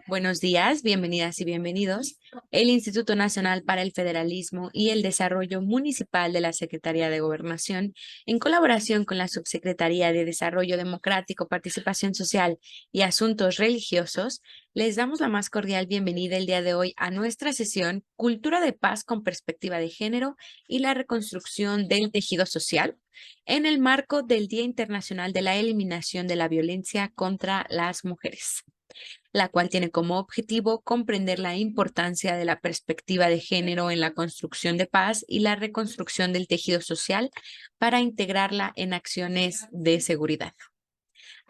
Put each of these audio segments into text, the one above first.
Buenos días, bienvenidas y bienvenidos. El Instituto Nacional para el Federalismo y el Desarrollo Municipal de la Secretaría de Gobernación, en colaboración con la Subsecretaría de Desarrollo Democrático, Participación Social y Asuntos Religiosos, les damos la más cordial bienvenida el día de hoy a nuestra sesión Cultura de Paz con Perspectiva de Género y la Reconstrucción del Tejido Social, en el marco del Día Internacional de la Eliminación de la Violencia contra las Mujeres, la cual tiene como objetivo comprender la importancia de la perspectiva de género en la construcción de paz y la reconstrucción del tejido social para integrarla en acciones de seguridad.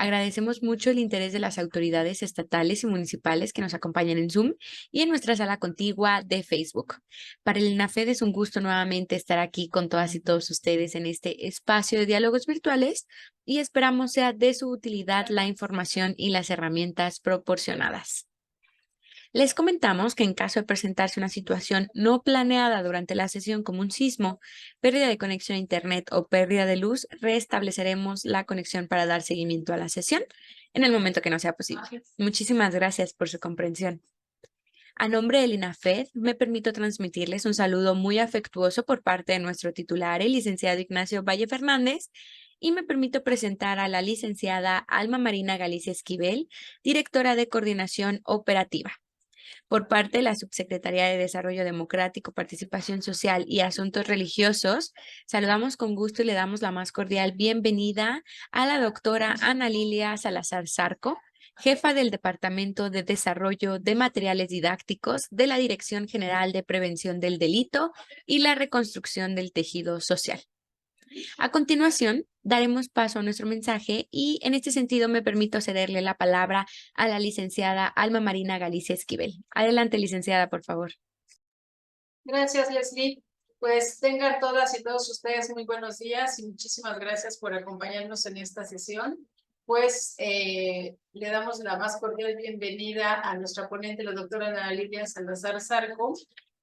Agradecemos mucho el interés de las autoridades estatales y municipales que nos acompañan en Zoom y en nuestra sala contigua de Facebook. Para el INAFED es un gusto nuevamente estar aquí con todas y todos ustedes en este espacio de diálogos virtuales y esperamos sea de su utilidad la información y las herramientas proporcionadas. Les comentamos que en caso de presentarse una situación no planeada durante la sesión como un sismo, pérdida de conexión a Internet o pérdida de luz, restableceremos la conexión para dar seguimiento a la sesión en el momento que no sea posible. Muchísimas gracias por su comprensión. A nombre del INAFED, me permito transmitirles un saludo muy afectuoso por parte de nuestro titular, el licenciado Ignacio Valle Fernández, y me permito presentar a la licenciada Alma Marina Galicia Esquivel, directora de Coordinación Operativa. Por parte de la Subsecretaría de Desarrollo Democrático, Participación Social y Asuntos Religiosos, saludamos con gusto y le damos la más cordial bienvenida a la doctora Ana Lilia Salazar Zarco, jefa del Departamento de Desarrollo de Materiales Didácticos de la Dirección General de Prevención del Delito y la Reconstrucción del Tejido Social. A continuación, daremos paso a nuestro mensaje y en este sentido me permito cederle la palabra a la licenciada Alma Marina Galicia Esquivel. Adelante, licenciada, por favor. Gracias, Leslie. Pues tengan todas y todos ustedes muy buenos días y muchísimas gracias por acompañarnos en esta sesión. Pues le damos la más cordial bienvenida a nuestra ponente, la doctora Ana Lilia Salazar Zarco,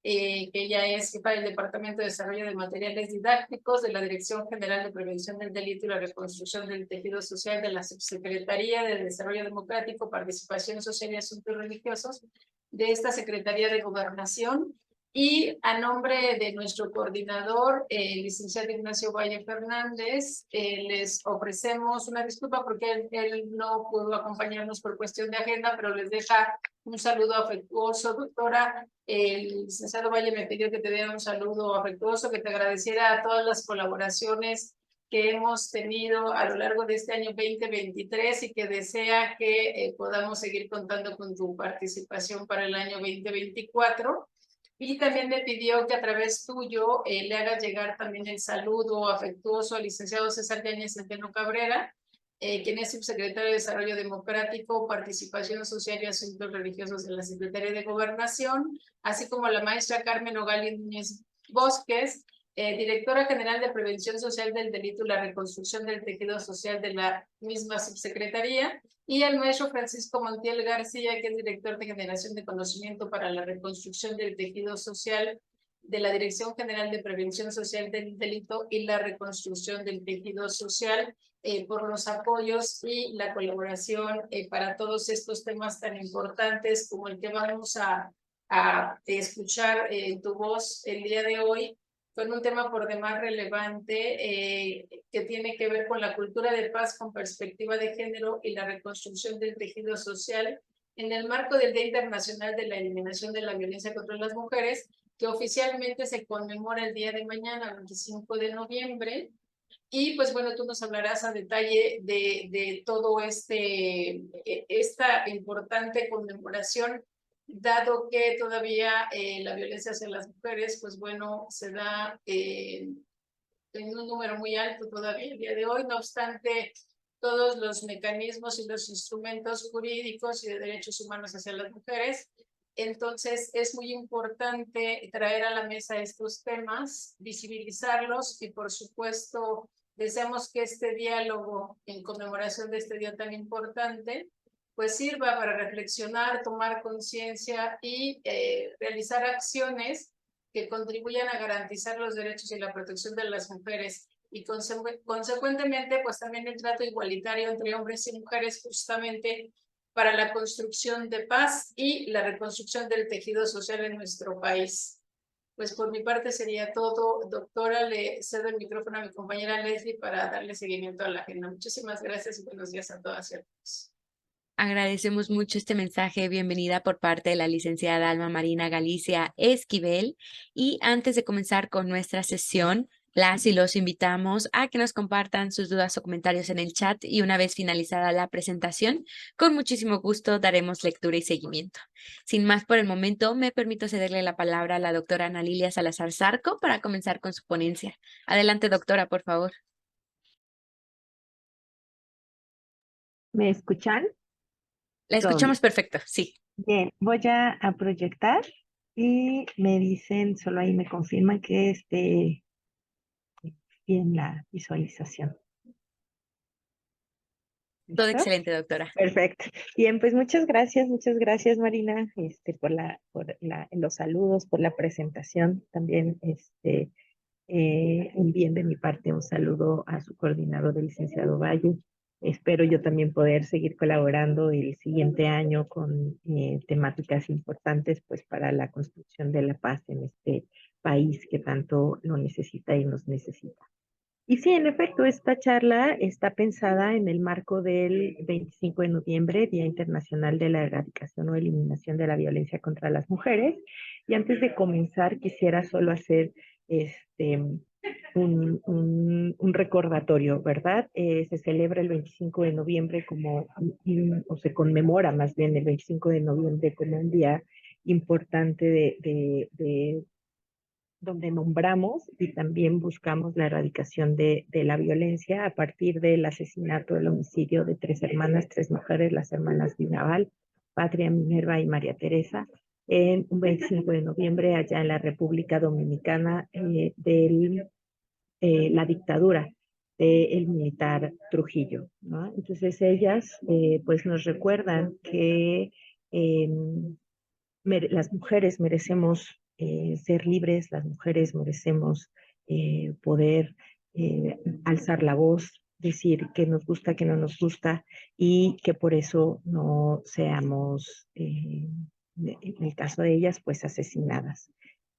que ella es jefa del Departamento de Desarrollo de Materiales Didácticos de la Dirección General de Prevención del Delito y la Reconstrucción del Tejido Social de la Subsecretaría de Desarrollo Democrático, Participación Social y Asuntos Religiosos de esta Secretaría de Gobernación. Y a nombre de nuestro coordinador, el licenciado Ignacio Valle Fernández, les ofrecemos una disculpa porque él no pudo acompañarnos por cuestión de agenda, pero les deja un saludo afectuoso. Doctora, el licenciado Valle me pidió que te diera un saludo afectuoso, que te agradeciera a todas las colaboraciones que hemos tenido a lo largo de este año 2023 y que desea que podamos seguir contando con tu participación para el año 2024. Y también me pidió que a través tuyo le haga llegar también el saludo afectuoso al licenciado César Yáñez Centeno Cabrera, quien es subsecretario de Desarrollo Democrático, Participación Social y Asuntos Religiosos de la Secretaría de Gobernación, así como a la maestra Carmen Ogali Núñez Bosques, directora general de Prevención Social del Delito y la Reconstrucción del Tejido Social de la misma subsecretaría, y al maestro Francisco Montiel García, que es director de Generación de Conocimiento para la Reconstrucción del Tejido Social de la Dirección General de Prevención Social del Delito y la Reconstrucción del Tejido Social, por los apoyos y la colaboración para todos estos temas tan importantes como el que vamos a escuchar tu voz el día de hoy, con un tema por demás relevante que tiene que ver con la cultura de paz con perspectiva de género y la reconstrucción del tejido social en el marco del Día Internacional de la Eliminación de la Violencia contra las Mujeres, que oficialmente se conmemora el día de mañana, 25 de noviembre. Y pues bueno, tú nos hablarás a detalle de todo esta importante conmemoración, dado que todavía la violencia hacia las mujeres, pues bueno, se da en un número muy alto todavía el día de hoy. No obstante, todos los mecanismos y los instrumentos jurídicos y de derechos humanos hacia las mujeres. Entonces, es muy importante traer a la mesa estos temas, visibilizarlos y, por supuesto, deseamos que este diálogo en conmemoración de este día tan importante, pues sirva para reflexionar, tomar conciencia y realizar acciones que contribuyan a garantizar los derechos y la protección de las mujeres y consecuentemente pues también el trato igualitario entre hombres y mujeres, justamente para la construcción de paz y la reconstrucción del tejido social en nuestro país. Pues por mi parte sería todo. Doctora, le cedo el micrófono a mi compañera Leslie para darle seguimiento a la agenda. Muchísimas gracias y buenos días a todas y a todos. Agradecemos mucho este mensaje de bienvenida por parte de la licenciada Alma Marina Galicia Esquivel. Y antes de comenzar con nuestra sesión, las y los invitamos a que nos compartan sus dudas o comentarios en el chat y una vez finalizada la presentación, con muchísimo gusto daremos lectura y seguimiento. Sin más por el momento, me permito cederle la palabra a la doctora Ana Lilia Salazar Zarco para comenzar con su ponencia. Adelante, doctora, por favor. ¿Me escuchan? La Todo bien. escuchamos perfecto, sí. Bien, voy a proyectar y me dicen, solo ahí me confirman que esté bien la visualización. Todo ¿Listo? excelente, doctora. Perfecto. Bien, pues muchas gracias Marina, por los saludos, por la presentación. También un bien de mi parte, un saludo a su coordinador, el licenciado Valle. Espero yo también poder seguir colaborando el siguiente año con temáticas importantes pues para la construcción de la paz en este país que tanto lo necesita y nos necesita. Y sí, en efecto, esta charla está pensada en el marco del 25 de noviembre, Día Internacional de la Erradicación o Eliminación de la Violencia contra las Mujeres. Y antes de comenzar, quisiera solo hacer este, un recordatorio, ¿verdad? Se celebra el 25 de noviembre o se conmemora más bien el 25 de noviembre como un día importante de donde nombramos y también buscamos la erradicación de la violencia a partir del asesinato, del homicidio de 3 hermanas, 3 mujeres, las hermanas Dinaval, Patria, Minerva y María Teresa, en un 25 de noviembre allá en la República Dominicana de la dictadura del militar Trujillo, ¿no? Entonces ellas pues nos recuerdan que eh, las mujeres merecemos ser libres, las mujeres merecemos poder alzar la voz, decir que nos gusta, que no nos gusta y que por eso no seamos, en el caso de ellas, pues asesinadas.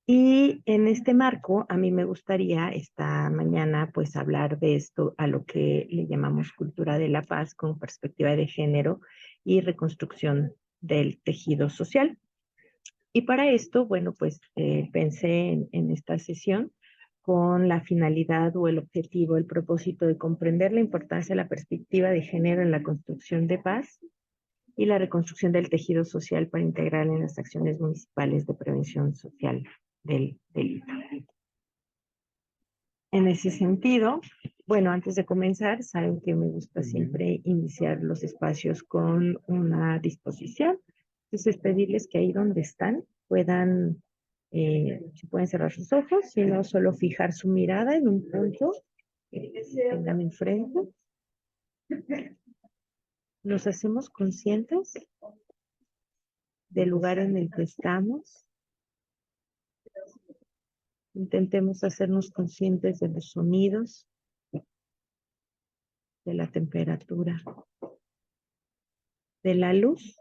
Y en este marco, a mí me gustaría esta mañana pues hablar de esto a lo que le llamamos cultura de la paz con perspectiva de género y reconstrucción del tejido social. Y para esto, bueno, pues pensé en esta sesión con la finalidad o el objetivo, el propósito de comprender la importancia de la perspectiva de género en la construcción de paz y la reconstrucción del tejido social para integrar en las acciones municipales de prevención social del delito. En ese sentido, bueno, antes de comenzar, saben que me gusta siempre iniciar los espacios con una disposición. Entonces, pedirles que ahí donde están puedan, si pueden cerrar sus ojos, si no, solo fijar su mirada en un punto que tengan enfrente. Nos hacemos conscientes del lugar en el que estamos. Intentemos hacernos conscientes de los sonidos, de la temperatura, de la luz.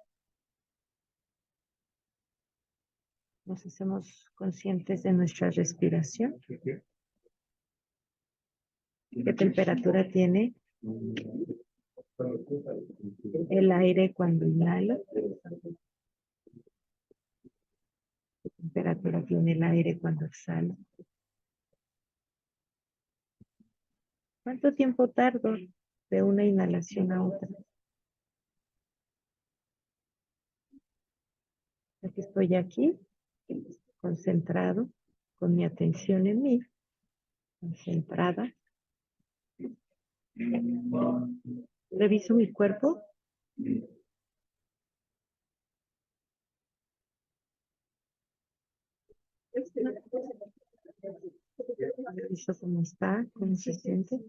Nos hacemos conscientes de nuestra respiración. ¿Qué temperatura tiene el aire cuando inhalo? ¿Qué temperatura tiene el aire cuando exhalo? ¿Cuánto tiempo tardo de una inhalación a otra? Aquí estoy aquí, concentrado, con mi atención en mí, concentrada. Reviso mi cuerpo. Reviso cómo está, cómo se siente.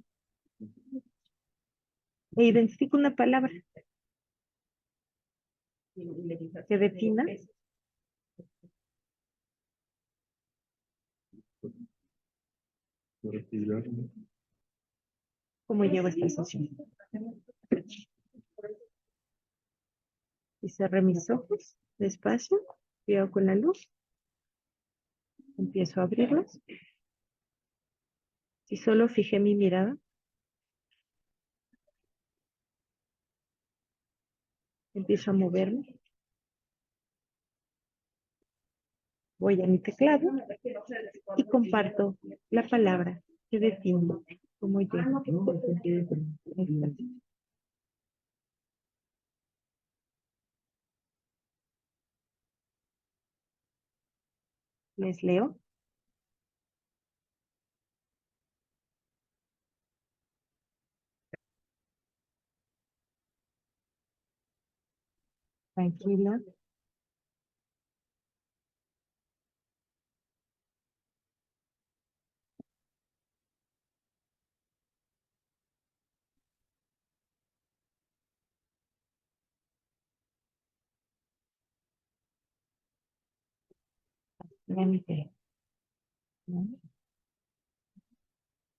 E identifico una palabra que defina cómo llevo esta sesión. Y cerré mis ojos despacio. Cuidado con la luz. Empiezo a abrirlos. Si solo fijé mi mirada, empiezo a moverme. Voy a mi teclado y comparto la palabra que define como yo. Les leo. Tranquila. Mente, ¿no?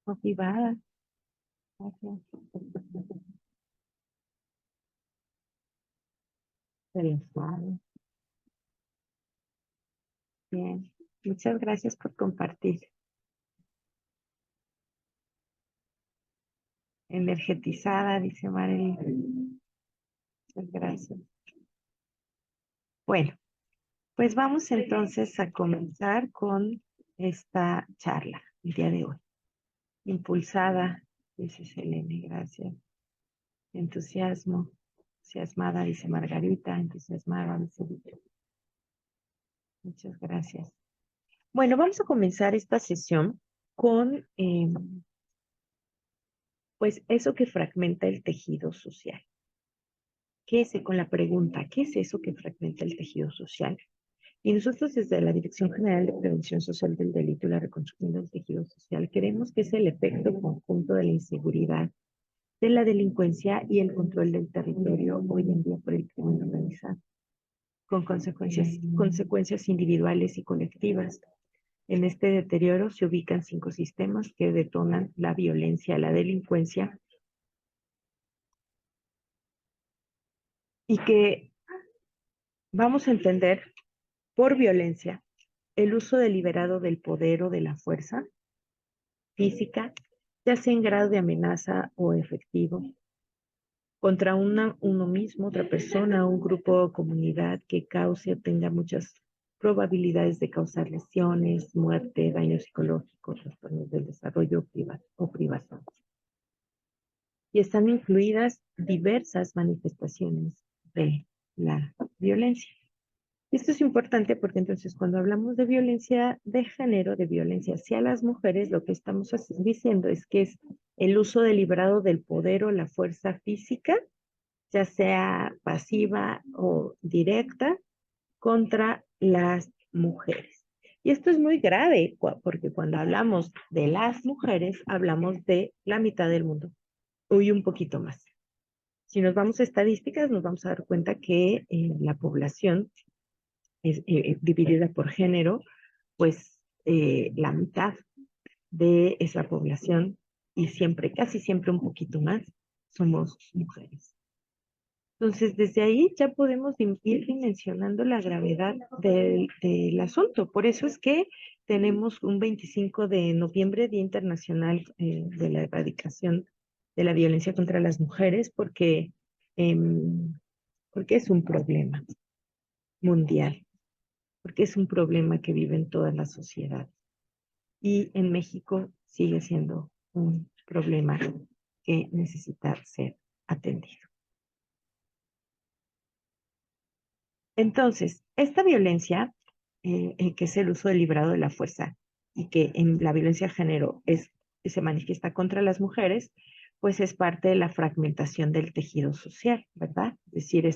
Motivada. Gracias. Relajada. Bien. Muchas gracias por compartir. Energetizada, dice Marilyn. Muchas gracias. Bueno, pues vamos entonces a comenzar con esta charla el día de hoy. Impulsada, dice Selene, gracias. Entusiasmo, entusiasmada, dice Margarita, entusiasmada, dice Víctor. Muchas gracias. Bueno, vamos a comenzar esta sesión con pues eso que fragmenta el tejido social. ¿Qué es? Con la pregunta, ¿qué es eso que fragmenta el tejido social? Y nosotros desde la Dirección General de Prevención Social del Delito y la Reconstrucción del Tejido Social creemos que es el efecto conjunto de la inseguridad, de la delincuencia y el control del territorio hoy en día por el crimen organizado, con consecuencias individuales y colectivas. En este deterioro se ubican 5 sistemas que detonan la violencia, la delincuencia y que vamos a entender por violencia el uso deliberado del poder o de la fuerza física, ya sea en grado de amenaza o efectivo, contra uno mismo, otra persona, un grupo o comunidad que cause o tenga muchas probabilidades de causar lesiones, muerte, daño psicológico, trastornos del desarrollo o privación. Y están incluidas diversas manifestaciones de la violencia. Esto es importante porque entonces cuando hablamos de violencia de género, de violencia hacia las mujeres, lo que estamos diciendo es que es el uso deliberado del poder o la fuerza física, ya sea pasiva o directa, contra las mujeres. Y esto es muy grave porque cuando hablamos de las mujeres, hablamos de la mitad del mundo, y un poquito más. Si nos vamos a estadísticas, nos vamos a dar cuenta que la población es dividida por género, pues la mitad de esa población y siempre, casi siempre un poquito más, somos mujeres. Entonces, desde ahí ya podemos ir dimensionando la gravedad del asunto. Por eso es que tenemos un 25 de noviembre, Día Internacional de la Erradicación de la Violencia contra las Mujeres, porque es un problema mundial, porque es un problema que vive en toda la sociedad. Y en México sigue siendo un problema que necesita ser atendido. Entonces, esta violencia, que es el uso deliberado de la fuerza y que en la violencia de género se manifiesta contra las mujeres, pues es parte de la fragmentación del tejido social, ¿verdad? Es decir,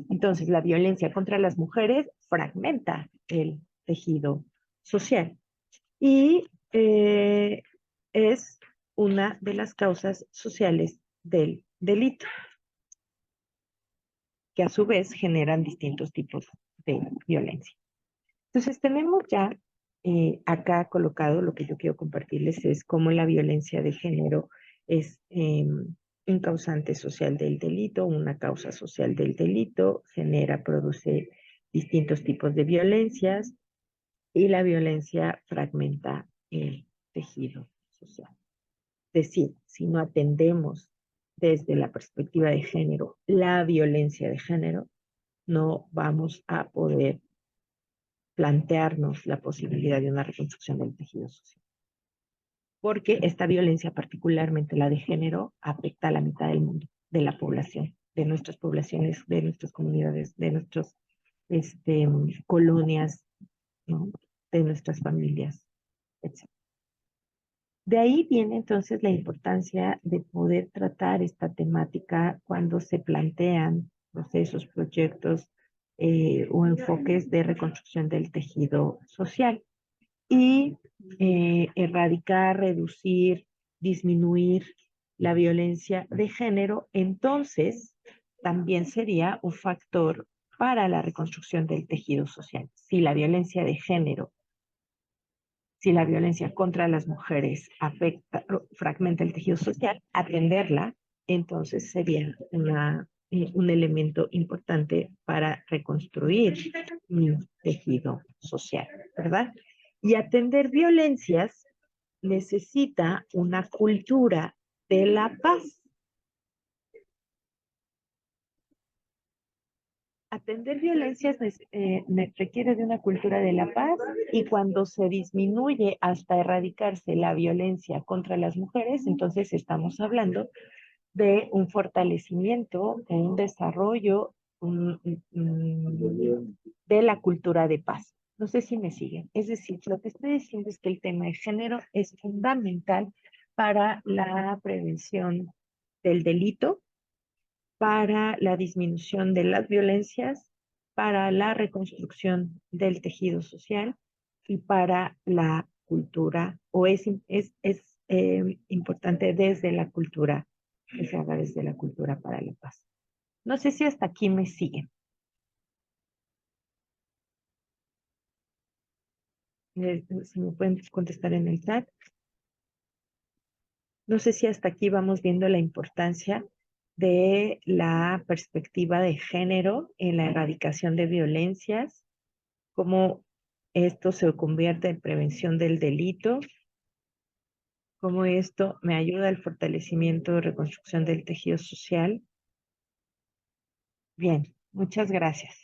entonces la violencia contra las mujeres fragmenta el tejido social y es una de las causas sociales del delito, que a su vez generan distintos tipos de violencia. Entonces tenemos ya acá colocado, lo que yo quiero compartirles es cómo la violencia de género es un causante social del delito, una causa social del delito, produce distintos tipos de violencias y la violencia fragmenta el tejido social. Es decir, si no atendemos desde la perspectiva de género la violencia de género, no vamos a poder plantearnos la posibilidad de una reconstrucción del tejido social. Porque esta violencia, particularmente la de género, afecta a la mitad del mundo, de la población, de nuestras poblaciones, de nuestras comunidades, de nuestras colonias, ¿no? De nuestras familias, etc. De ahí viene entonces la importancia de poder tratar esta temática cuando se plantean procesos, proyectos o enfoques de reconstrucción del tejido social y erradicar, reducir, disminuir la violencia de género, entonces también sería un factor para la reconstrucción del tejido social. Si la violencia de género, si la violencia contra las mujeres afecta, fragmenta el tejido social, atenderla, entonces sería un elemento importante para reconstruir un tejido social, ¿verdad? Y atender violencias necesita una cultura de la paz. Atender violencias requiere de una cultura de la paz y cuando se disminuye hasta erradicarse la violencia contra las mujeres, entonces estamos hablando de un fortalecimiento, de un desarrollo de la cultura de paz. No sé si me siguen. Es decir, lo que estoy diciendo es que el tema de género es fundamental para la prevención del delito, para la disminución de las violencias, para la reconstrucción del tejido social y para la cultura, o es importante desde la cultura, que se haga desde la cultura para la paz. No sé si hasta aquí me siguen. Si me pueden contestar en el chat. No sé si hasta aquí vamos viendo la importancia de la perspectiva de género en la erradicación de violencias, cómo esto se convierte en prevención del delito, cómo esto me ayuda al fortalecimiento y reconstrucción del tejido social. Bien, muchas gracias.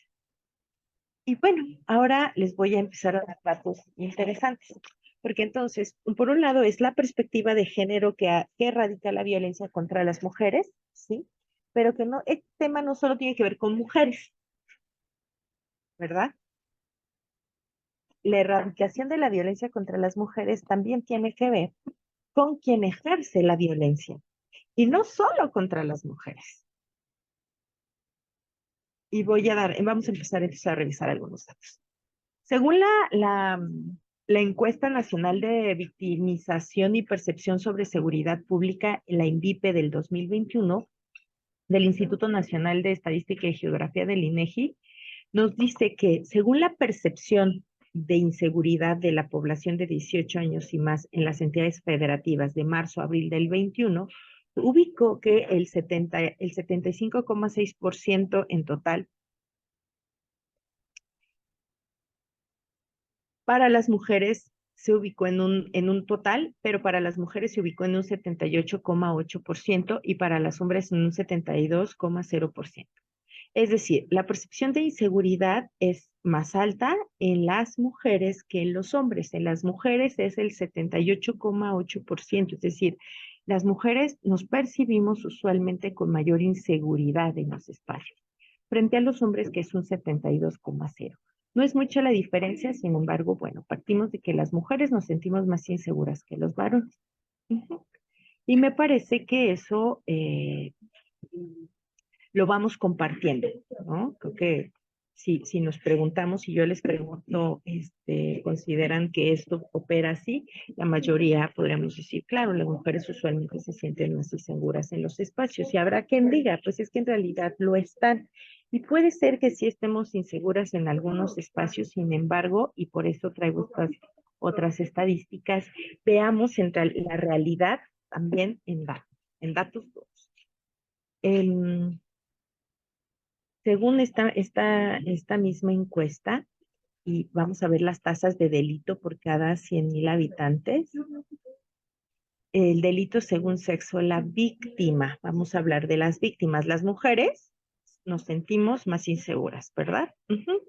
Y bueno, ahora les voy a empezar a dar datos interesantes, porque entonces, por un lado, es la perspectiva de género que erradica la violencia contra las mujeres, ¿sí? Pero que no, este tema no solo tiene que ver con mujeres, ¿verdad? La erradicación de la violencia contra las mujeres también tiene que ver con quien ejerce la violencia, y no solo contra las mujeres. Y vamos a empezar a revisar algunos datos. Según la encuesta nacional de victimización y percepción sobre seguridad pública, la INVIPE del 2021, del Instituto Nacional de Estadística y Geografía del INEGI, nos dice que según la percepción de inseguridad de la población de 18 años y más en las entidades federativas de marzo a abril del 21, ubicó que el 75,6% en total para las mujeres se ubicó en un total, pero para las mujeres se ubicó en un 78,8% y para los hombres en un 72,0%. Es decir, la percepción de inseguridad es más alta en las mujeres que en los hombres. En las mujeres es el 78,8%, es decir, las mujeres nos percibimos usualmente con mayor inseguridad en los espacios, frente a los hombres que es un 72,0%. No es mucha la diferencia, sin embargo, bueno, partimos de que las mujeres nos sentimos más inseguras que los varones. Y me parece que eso lo vamos compartiendo, ¿no? Creo que si nos preguntamos, si yo les pregunto, ¿consideran que esto opera así? La mayoría podríamos decir, claro, las mujeres usualmente se sienten más inseguras en los espacios y habrá quien diga, pues es que en realidad lo están. Y puede ser que sí estemos inseguras en algunos espacios, sin embargo, y por eso traigo estas otras estadísticas, veamos la realidad también en datos duros. Según esta misma encuesta, y vamos a ver las tasas de delito por cada 100,000 habitantes, el delito según sexo, la víctima, vamos a hablar de las víctimas, las mujeres nos sentimos más inseguras, ¿verdad?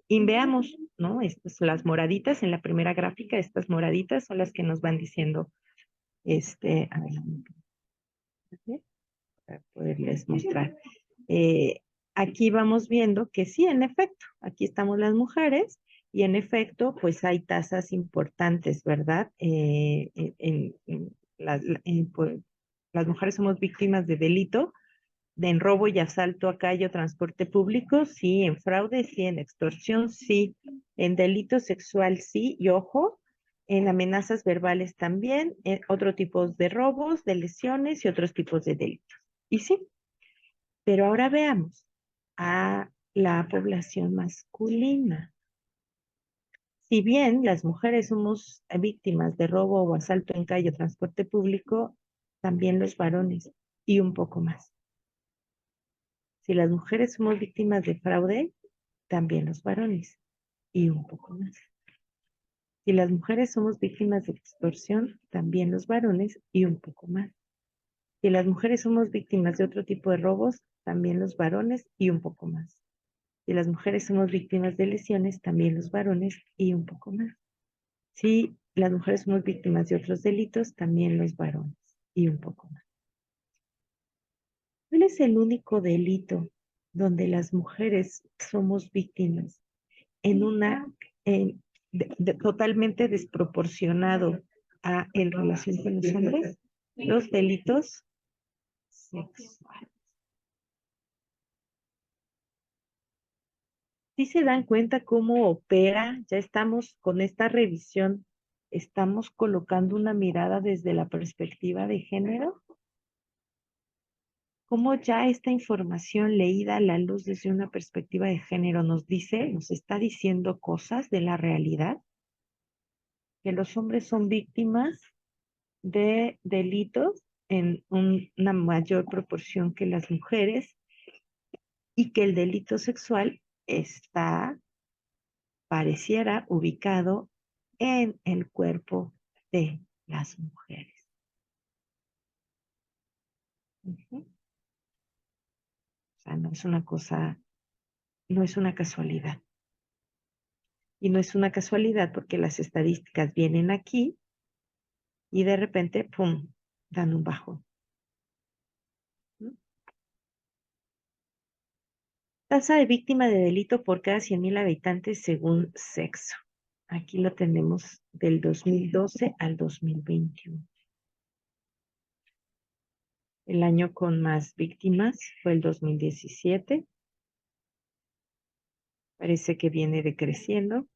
Y veamos, ¿no? Estas son las moraditas en la primera gráfica, estas moraditas son las que nos van diciendo, a ver, para poderles mostrar. Aquí vamos viendo que sí, en efecto, aquí estamos las mujeres y en efecto, pues hay tasas importantes, ¿verdad? Pues, las mujeres somos víctimas de delito, en robo y asalto a calle o transporte público, sí, en fraude, sí, en extorsión, sí, en delito sexual, sí, y ojo, en amenazas verbales también, en otro tipo de robos, de lesiones y otros tipos de delitos. Y sí, pero ahora veamos a la población masculina. Si bien las mujeres somos víctimas de robo o asalto en calle o transporte público, también los varones y un poco más. Si las mujeres somos víctimas de fraude, también los varones y un poco más. Si las mujeres somos víctimas de extorsión, también los varones y un poco más. Si las mujeres somos víctimas de otro tipo de robos, también los varones y un poco más. Si las mujeres somos víctimas de lesiones, también los varones y un poco más. Si las mujeres somos víctimas de otros delitos, también los varones y un poco más. ¿Cuál es el único delito donde las mujeres somos víctimas en totalmente desproporcionado en relación con los hombres? Los delitos sexuales. ¿Sí se dan cuenta cómo opera? Ya estamos con esta revisión, estamos colocando una mirada desde la perspectiva de género. Cómo ya esta información leída a la luz desde una perspectiva de género nos dice, nos está diciendo cosas de la realidad, que los hombres son víctimas de delitos en una mayor proporción que las mujeres y que el delito sexual está, pareciera, ubicado en el cuerpo de las mujeres. O sea, no es una cosa, no es una casualidad. Y no es una casualidad porque las estadísticas vienen aquí y de repente, ¡pum!, dan un bajón. Tasa de víctima de delito por cada 100,000 habitantes según sexo. Aquí lo tenemos del 2012 al 2021. El año con más víctimas fue el 2017. Parece que viene decreciendo.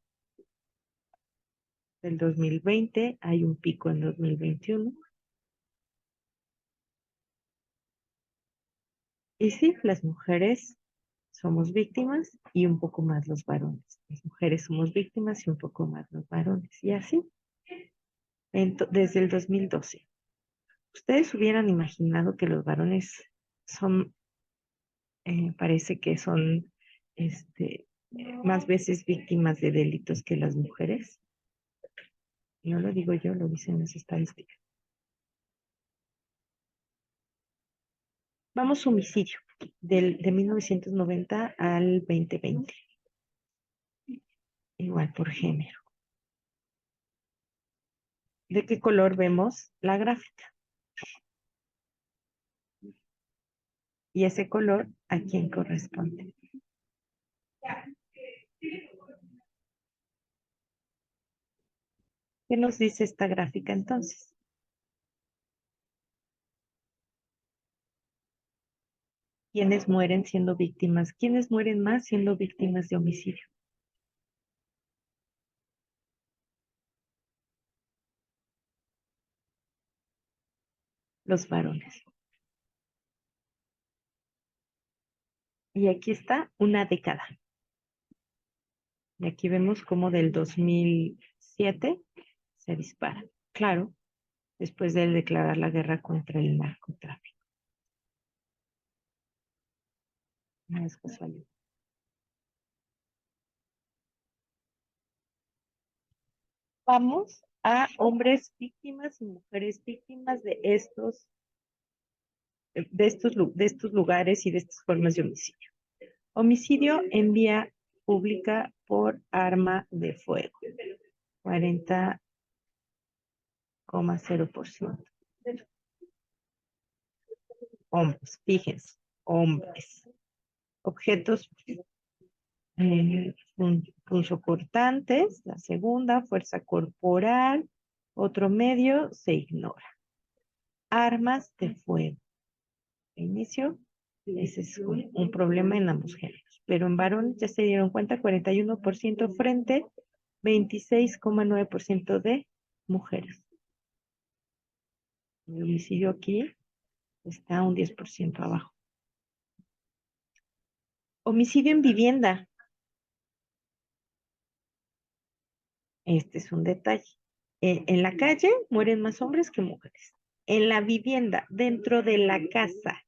Del 2020 hay un pico en 2021. Y sí, las mujeres somos víctimas y un poco más los varones. Las mujeres somos víctimas y un poco más los varones. Y así, desde el 2012. ¿Ustedes hubieran imaginado que los varones son, parece que son más veces víctimas de delitos que las mujeres? No lo digo yo, lo dicen las estadísticas. Vamos a homicidio, de 1990 al 2020. Igual por género. ¿De qué color vemos la gráfica? Y ese color, ¿a quién corresponde? ¿Qué nos dice esta gráfica entonces? ¿Quiénes mueren siendo víctimas? ¿Quiénes mueren más siendo víctimas de homicidio? Los varones. Y aquí está una década. Y aquí vemos cómo del 2007 se dispara. Claro, después de declarar la guerra contra el narcotráfico. No es casualidad. Vamos a hombres víctimas y mujeres víctimas de estos lugares y de estas formas de homicidio. Homicidio en vía pública por arma de fuego, 40,0%. Hombres, fíjense, hombres. Objetos punzocortantes, la segunda, fuerza corporal, otro medio se ignora. Armas de fuego. Inicio, ese es un problema en ambos géneros, pero en varones ya se dieron cuenta, 41% frente 26,9% de mujeres. El homicidio aquí está un 10% abajo. Homicidio en vivienda. Este es un detalle. En la calle mueren más hombres que mujeres. En la vivienda, dentro de la casa,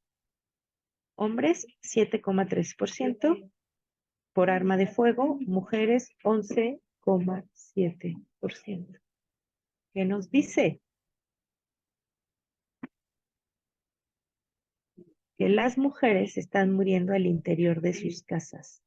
hombres 7,3% por arma de fuego, mujeres 11,7%. ¿Qué nos dice? Que las mujeres están muriendo al interior de sus casas.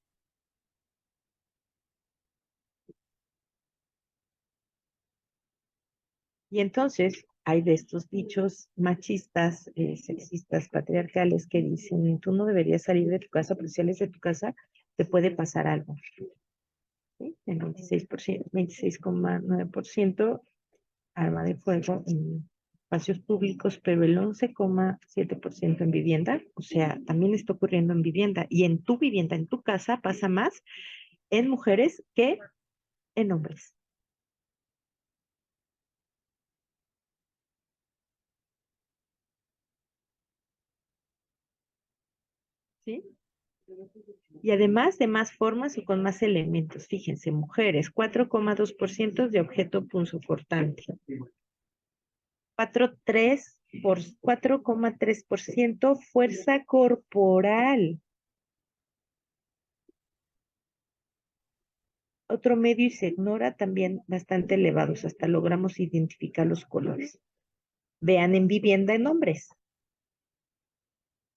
Y entonces hay de estos dichos machistas, sexistas, patriarcales que dicen, tú no deberías salir de tu casa, pero si sales de tu casa, te puede pasar algo. ¿Sí? El 26%, 26,9% arma de fuego en espacios públicos, pero el 11,7% en vivienda. O sea, también está ocurriendo en vivienda. Y en tu vivienda, en tu casa, pasa más en mujeres que en hombres. ¿Sí? Y además de más formas o con más elementos. Fíjense, mujeres, 4,2% de objeto punzocortante. 4,3% fuerza corporal. Otro medio y se ignora también bastante elevados, hasta logramos identificar los colores. Vean en vivienda en hombres.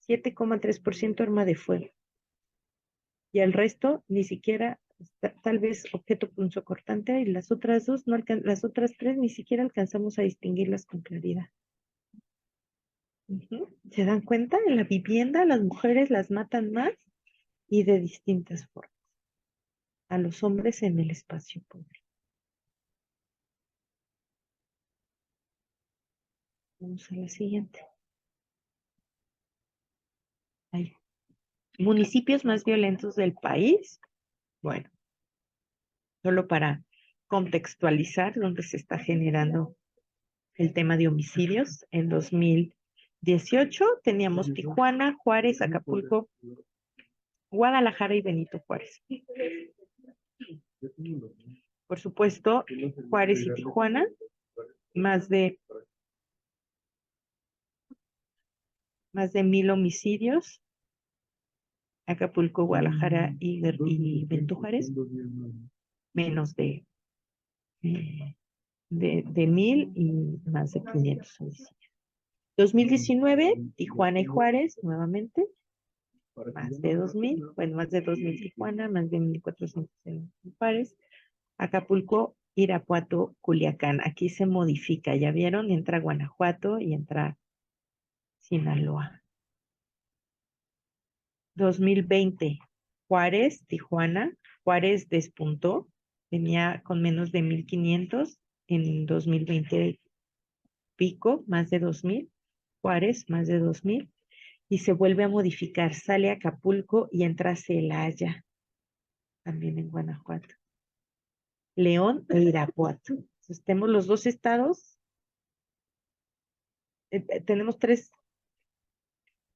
7,3% arma de fuego. Y el resto ni siquiera, tal vez objeto punzocortante, y las otras dos, las otras tres ni siquiera alcanzamos a distinguirlas con claridad. ¿Se dan cuenta? En la vivienda las mujeres las matan más y de distintas formas. A los hombres en el espacio público. Vamos a la siguiente. Ahí. Municipios más violentos del país. Bueno, solo para contextualizar dónde se está generando el tema de homicidios. En 2018 teníamos Tijuana, Juárez, Acapulco, Guadalajara y Benito Juárez. Por supuesto, Juárez y Tijuana, más de 1,000 homicidios. Acapulco, Guadalajara y Benito Juárez, menos de 1,000 y más de 500 homicidios. 2019, Tijuana y Juárez, nuevamente, más de 2,000, bueno, más de 2,000 Tijuana, más de 1,400 en Juárez. Acapulco, Irapuato, Culiacán. Aquí se modifica, ya vieron, entra Guanajuato y entra Sinaloa. 2020, Juárez, Tijuana. Juárez despuntó, venía con menos de 1,500, en 2020 pico, más de 2,000. Juárez, más de 2,000. Y se vuelve a modificar, sale Acapulco y entra Celaya, también en Guanajuato. León e Irapuato. Entonces, tenemos los dos estados, tenemos tres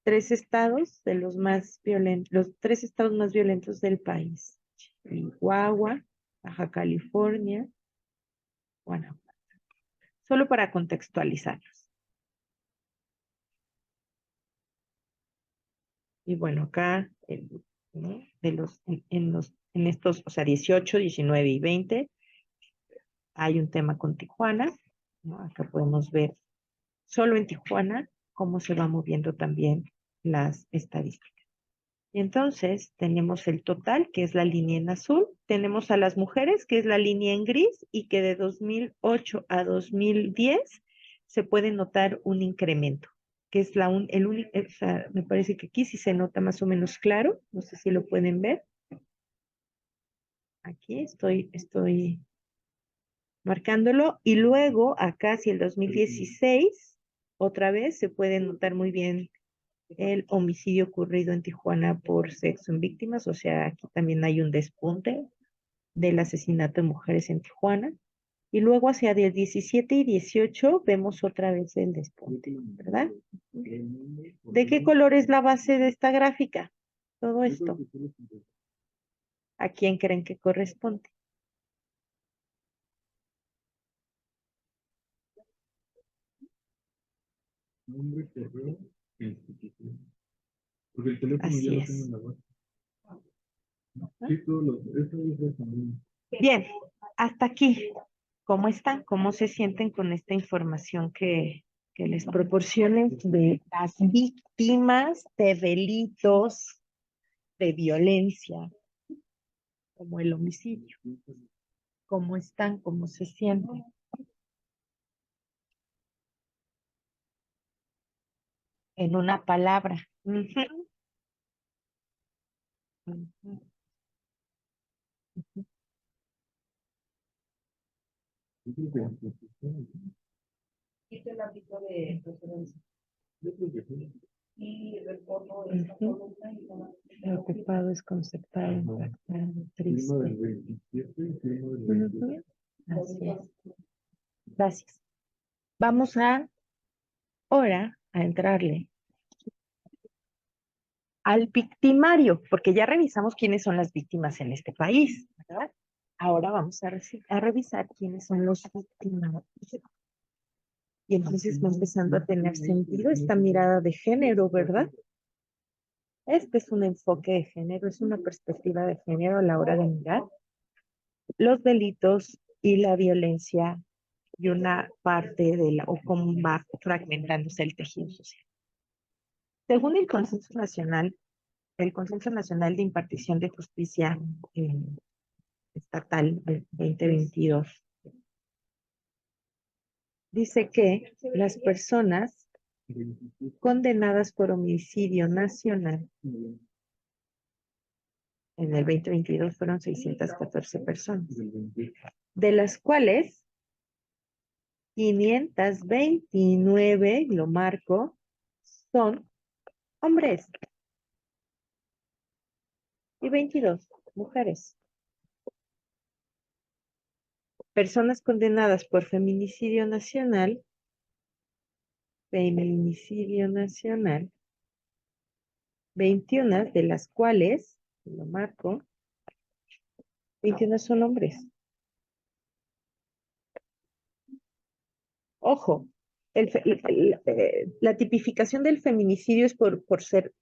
estados de los más violentos, los 3 estados más violentos del país. Chihuahua, Baja California, Guanajuato. Solo para contextualizarlos. Y bueno, acá ¿no? En estos, o sea, 18, 19 y 20, hay un tema con Tijuana, ¿no? Acá podemos ver solo en Tijuana cómo se va moviendo también las estadísticas. Y entonces tenemos el total, que es la línea en azul, tenemos a las mujeres, que es la línea en gris, y que de 2008 a 2010 se puede notar un incremento, que es el único, o sea, me parece que aquí sí se nota más o menos claro, no sé si lo pueden ver. Aquí estoy marcándolo, y luego acá, si el 2016, otra vez se puede notar muy bien el homicidio ocurrido en Tijuana por sexo en víctimas, o sea, aquí también hay un despunte del asesinato de mujeres en Tijuana. Y luego hacia el 17 y 18 vemos otra vez el despunte, ¿verdad? ¿De qué color es la base de esta gráfica? Todo esto. ¿A quién creen que corresponde? Nombre, correo, institución. Porque el teléfono Así ya lo es. tengo en la base. Sí, todos los, eso es también. Bien, hasta aquí. ¿Cómo están? ¿Cómo se sienten con esta información que les proporcionen de las víctimas de delitos de violencia, como el homicidio? ¿Cómo están? ¿Cómo se sienten? En una palabra. Ujú. Ujú. Yo creo que la institución, Quito el ámbito de referencia. yo creo que sí. Ujú. Preocupado, desconcertado, impactado, Firma triste. del 27 y firma del 28. Ujú. Así es. Gracias. Vamos ahora a entrarle al victimario, porque ya revisamos quiénes son las víctimas en este país, ¿verdad? Ahora vamos a revisar quiénes son los victimarios. Y entonces va empezando a tener sentido esta mirada de género, ¿verdad? Este es un enfoque de género, es una perspectiva de género a la hora de mirar los delitos y la violencia y una parte o cómo va fragmentándose el tejido social. Según el Consenso Nacional de Impartición de Justicia Estatal del 2022, dice que las personas condenadas por homicidio nacional en el 2022 fueron 614 personas, de las cuales 529, lo marco, son hombres y 22 mujeres. Personas condenadas por feminicidio nacional, 21 de las cuales, lo marco, 21 son hombres. Ojo, la tipificación del feminicidio es por ser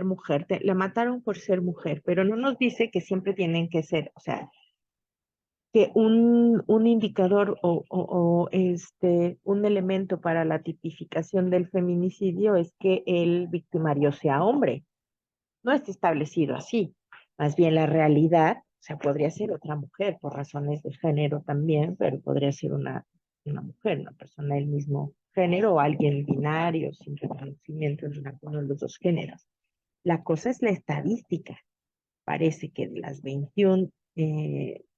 mujer. La mataron por ser mujer, pero no nos dice que siempre tienen que ser, o sea, que un indicador un elemento para la tipificación del feminicidio es que el victimario sea hombre. No está establecido así. Más bien la realidad, o sea, podría ser otra mujer por razones de género también, pero podría ser una mujer, una persona del mismo género o alguien binario sin reconocimiento en alguno de los dos géneros. La cosa es la estadística. Parece que de las 21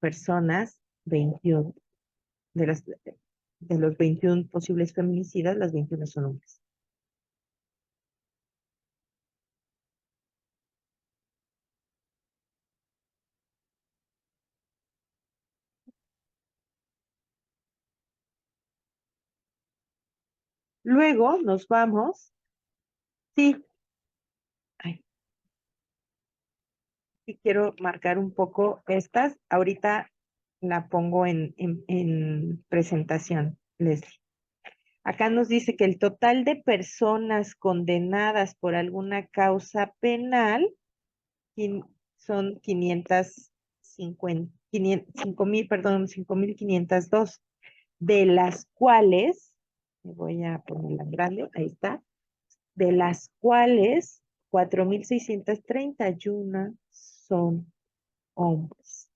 personas, 21 de los 21 posibles feminicidas, las 21 son hombres. Luego nos vamos, sí, ay, sí quiero marcar un poco estas, ahorita la pongo en presentación, Leslie. Acá nos dice que el total de personas condenadas por alguna causa penal son 5.502, de las cuales, me voy a ponerla en grande, ahí está, de las cuales 4.631 son hombres.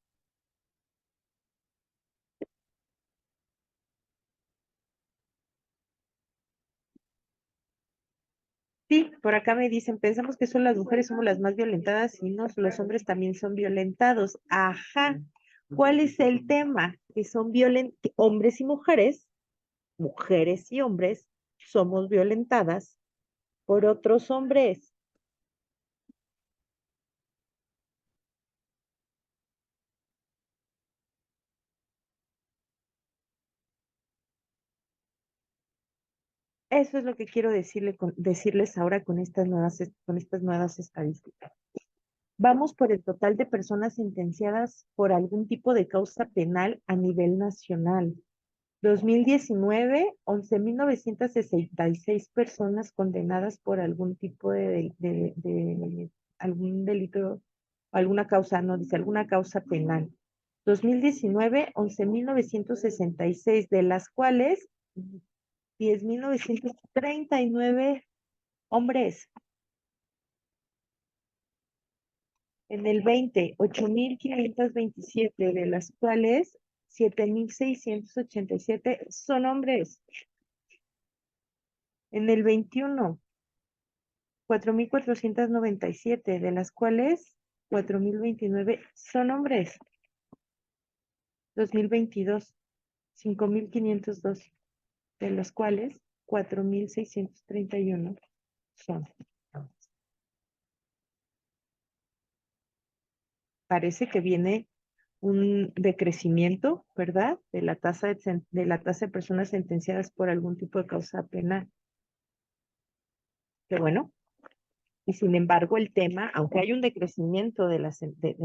Sí, por acá me dicen, pensamos que son las mujeres somos las más violentadas y no, los hombres también son violentados. Ajá. ¿Cuál es el tema? Que son violentos, hombres y mujeres y hombres, somos violentadas por otros hombres. Eso es lo que quiero decirles ahora con estas nuevas estadísticas. Vamos por el total de personas sentenciadas por algún tipo de causa penal a nivel nacional. 2019, 11.966 personas condenadas por algún tipo de algún delito, alguna causa, no dice alguna causa penal. 2019, 11.966, de las cuales 10.939 hombres. En el 20, 8.527, de las cuales 7.687 son hombres. En el 21, 4.497, de las cuales 4.029 son hombres. 2022, 5.502, de los cuales 4.631 son hombres. Parece que viene un decrecimiento, ¿verdad? De la tasa de personas sentenciadas por algún tipo de causa penal. Pero bueno, y sin embargo el tema, aunque hay un decrecimiento de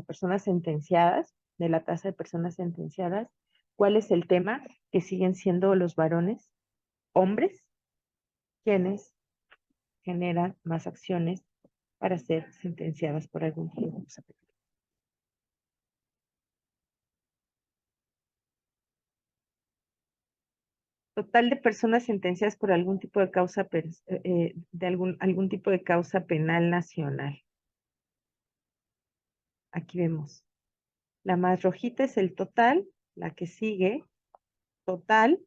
personas sentenciadas, de la tasa de personas sentenciadas, ¿cuál es el tema? Que siguen siendo los varones, hombres, quienes generan más acciones para ser sentenciadas por algún tipo de causa penal. Total de personas sentenciadas por algún tipo de causa, de algún tipo de causa penal nacional. Aquí vemos. La más rojita es el total, la que sigue, total,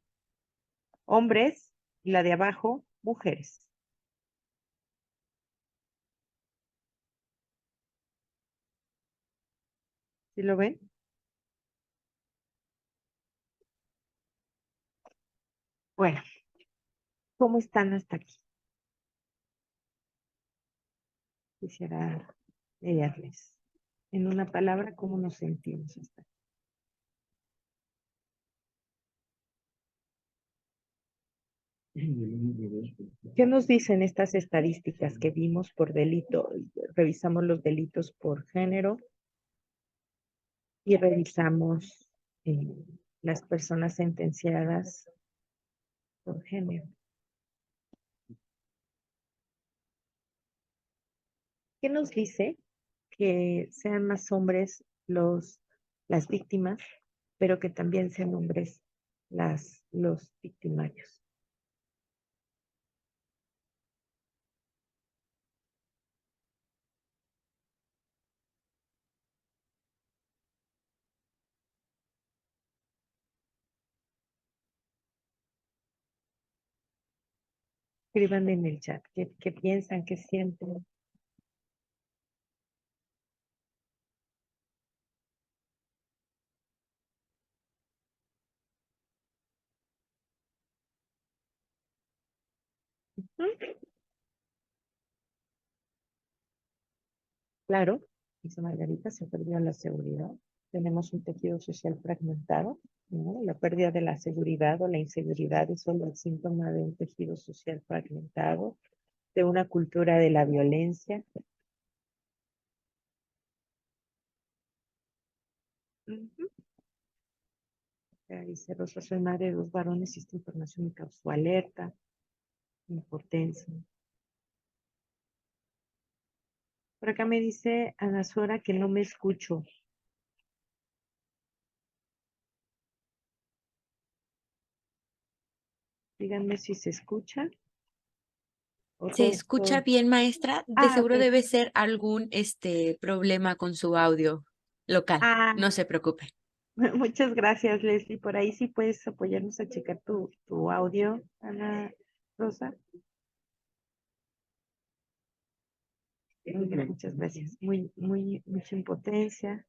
hombres, y la de abajo, mujeres. ¿Sí lo ven? Bueno, ¿cómo están hasta aquí? Quisiera leerles. En una palabra, ¿cómo nos sentimos hasta aquí? ¿Qué nos dicen estas estadísticas que vimos por delito? Revisamos los delitos por género y revisamos las personas sentenciadas por género. ¿Qué nos dice? Que sean más hombres las víctimas, pero que también sean hombres los victimarios. Escriban en el chat qué piensan, qué sienten. Ujú. Claro, dice Margarita, se perdió la seguridad. Tenemos un tejido social fragmentado, ¿no? La pérdida de la seguridad o la inseguridad es solo el síntoma de un tejido social fragmentado, de una cultura de la violencia. Ujú. Dice Rosa, soy madre de 2 varones y esta información me causó alerta, impotencia. Por acá me dice Ana Sora que no me escucho. Díganme si se escucha. O Se todo escucha esto. bien, maestra. De Ah, seguro ok. debe ser algún problema con su audio local. Ah, No se preocupe. muchas gracias, Leslie. Por ahí sí puedes apoyarnos a checar tu audio, Ana Rosa. Muchas gracias. Mucha impotencia.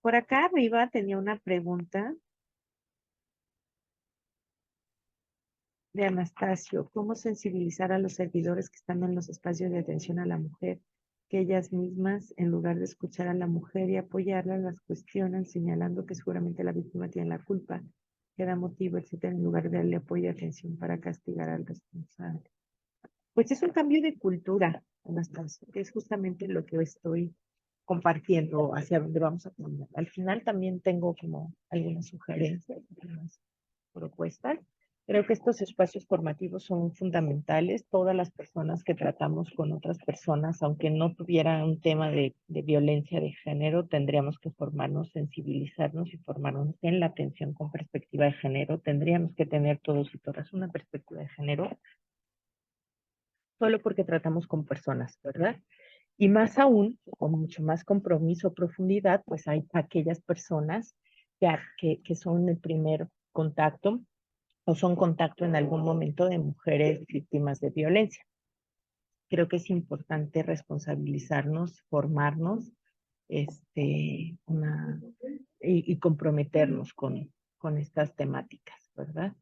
Por acá arriba tenía una pregunta de Anastasio. ¿Cómo sensibilizar a los servidores que están en los espacios de atención a la mujer? Que ellas mismas, en lugar de escuchar a la mujer y apoyarla, las cuestionan señalando que seguramente la víctima tiene la culpa, que da motivo, etcétera, en lugar de darle apoyo y atención para castigar al responsable. Pues es un cambio de cultura, Anastasio, que es justamente lo que estoy compartiendo hacia dónde vamos a caminar. Al final también tengo como algunas sugerencias, algunas propuestas. Creo que estos espacios formativos son fundamentales. Todas las personas que tratamos con otras personas, aunque no tuvieran un tema de violencia de género, tendríamos que formarnos, sensibilizarnos y formarnos en la atención con perspectiva de género. Tendríamos que tener todos y todas una perspectiva de género solo porque tratamos con personas, ¿verdad? Y más aún, con mucho más compromiso, profundidad, pues hay aquellas personas que son el primer contacto o son contacto en algún momento de mujeres víctimas de violencia. Creo que es importante responsabilizarnos, formarnos, una, y comprometernos con estas temáticas, ¿verdad?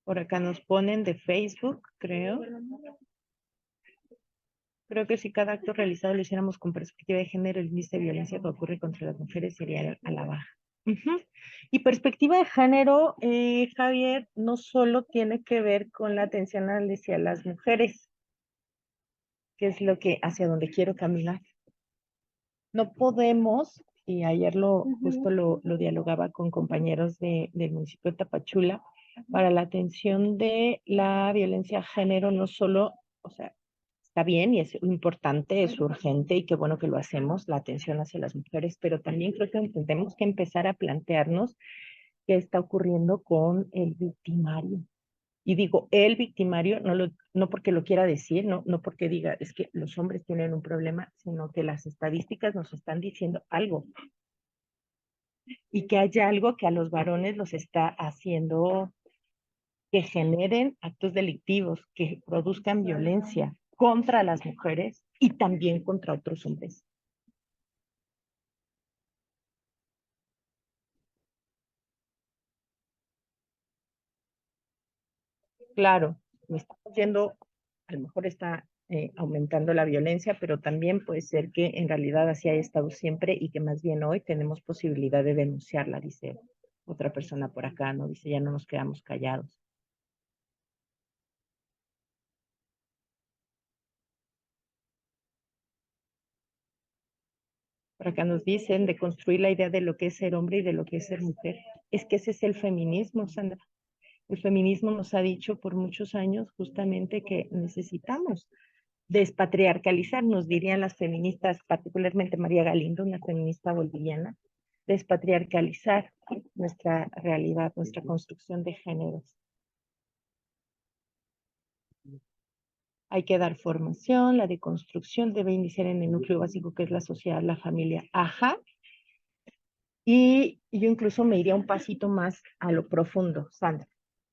Por acá nos ponen de Facebook, creo. Creo que si cada acto realizado lo hiciéramos con perspectiva de género, el índice de violencia que ocurre contra las mujeres sería a la baja. Ujú. Y perspectiva de género, Javier, no solo tiene que ver con la atención hacia las mujeres, que es lo que hacia donde quiero caminar. No podemos, y ayer justo lo dialogaba con compañeros del municipio de Tapachula, para la atención de la violencia de género, no solo, o sea, está bien y es importante, es urgente y qué bueno que lo hacemos, la atención hacia las mujeres, pero también creo que tenemos que empezar a plantearnos qué está ocurriendo con el victimario. Y digo, el victimario, no porque lo quiera decir, no porque diga, es que los hombres tienen un problema, sino que las estadísticas nos están diciendo algo y que haya algo que a los varones los está haciendo que generen actos delictivos, que produzcan violencia contra las mujeres y también contra otros hombres. Claro, me está yendo, a lo mejor está aumentando la violencia, pero también puede ser que en realidad así haya estado siempre y que más bien hoy tenemos posibilidad de denunciarla, dice otra persona por acá, ¿no? Dice, ya no nos quedamos callados. Por acá nos dicen de construir la idea de lo que es ser hombre y de lo que es ser mujer. Es que ese es el feminismo, Sandra. El feminismo nos ha dicho por muchos años justamente que necesitamos despatriarcalizarnos, dirían las feministas, particularmente María Galindo, una feminista boliviana, despatriarcalizar nuestra realidad, nuestra construcción de géneros. Hay que dar formación, la deconstrucción debe iniciar en el núcleo básico que es la sociedad, la familia. Ajá. Y yo incluso me iría un pasito más a lo profundo, Sandra,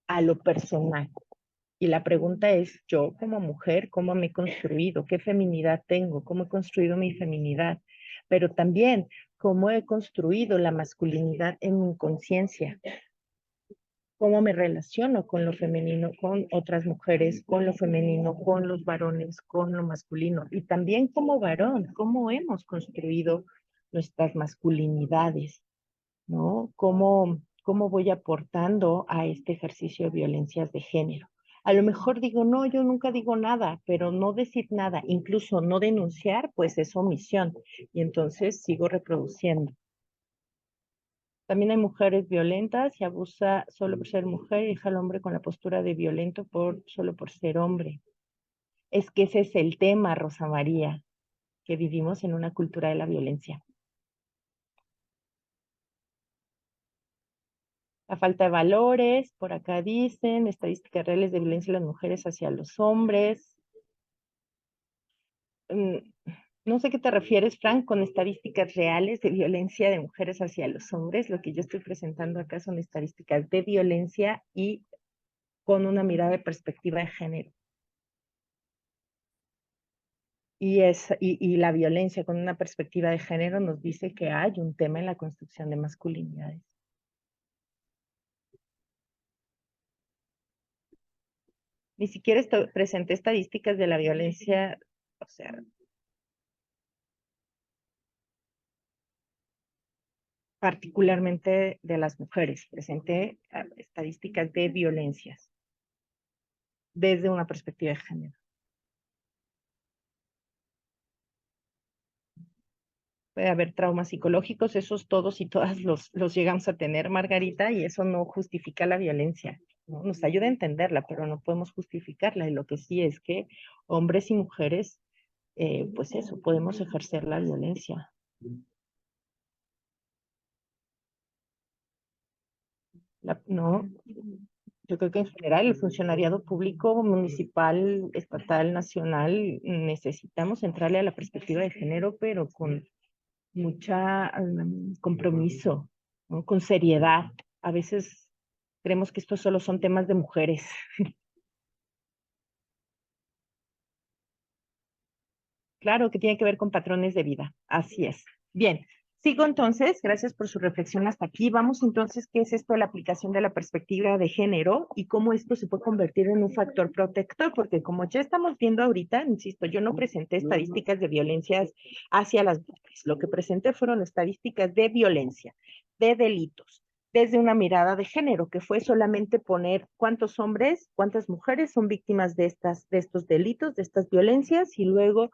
a lo personal. Y la pregunta es, yo como mujer, ¿cómo me he construido? ¿Qué feminidad tengo? ¿Cómo he construido mi feminidad? Pero también, ¿cómo he construido la masculinidad en mi conciencia? ¿Cómo me relaciono con lo femenino, con otras mujeres, con lo femenino, con los varones, con lo masculino? Y también como varón, ¿cómo hemos construido nuestras masculinidades? ¿No? ¿Cómo voy aportando a este ejercicio de violencias de género? A lo mejor digo, no, yo nunca digo nada, pero no decir nada, incluso no denunciar, pues es omisión. Y entonces sigo reproduciendo. También hay mujeres violentas y abusa solo por ser mujer y deja al hombre con la postura de violento solo por ser hombre. Es que ese es el tema, Rosa María, que vivimos en una cultura de la violencia. La falta de valores, por acá dicen, estadísticas reales de violencia de las mujeres hacia los hombres. No sé qué te refieres, Frank, con estadísticas reales de violencia de mujeres hacia los hombres. Lo que yo estoy presentando acá son estadísticas de violencia y con una mirada de perspectiva de género. Y la violencia con una perspectiva de género nos dice que hay un tema en la construcción de masculinidades. Ni siquiera presenté estadísticas de la violencia, o sea, particularmente de las mujeres. Presenté estadísticas de violencias desde una perspectiva de género. Puede haber traumas psicológicos, esos todos y todas los llegamos a tener, Margarita, y eso no justifica la violencia, ¿no? Nos ayuda a entenderla, pero no podemos justificarla. Y lo que sí es que hombres y mujeres, pues eso, podemos ejercer la violencia. No, yo creo que en general el funcionariado público, municipal, estatal, nacional, necesitamos entrarle a la perspectiva de género, pero con mucha compromiso, ¿no? Con seriedad. A veces creemos que estos solo son temas de mujeres. Claro que tiene que ver con patrones de vida. Así es. Bien, sigo entonces. Gracias por su reflexión hasta aquí. Vamos entonces, ¿qué es esto de la aplicación de la perspectiva de género y cómo esto se puede convertir en un factor protector? Porque como ya estamos viendo ahorita, insisto, yo no presenté estadísticas de violencias hacia las mujeres. Lo que presenté fueron estadísticas de violencia, de delitos, desde una mirada de género, que fue solamente poner cuántos hombres, cuántas mujeres son víctimas de estos delitos, de estas violencias, y luego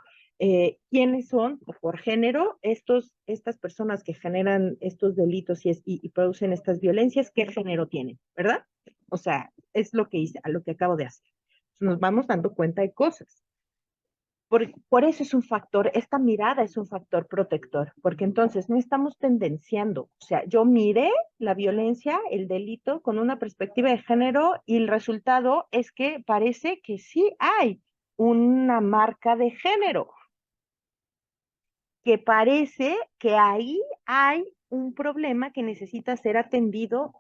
quiénes son por género estas personas que generan estos delitos y producen estas violencias, qué género tienen, ¿verdad? O sea, es lo que hice, a lo que acabo de hacer. Nos vamos dando cuenta de cosas. Por eso es un factor, esta mirada es un factor protector, porque entonces no estamos tendenciando, o sea, yo miré la violencia, el delito con una perspectiva de género y el resultado es que parece que sí hay una marca de género, que parece que ahí hay un problema que necesita ser atendido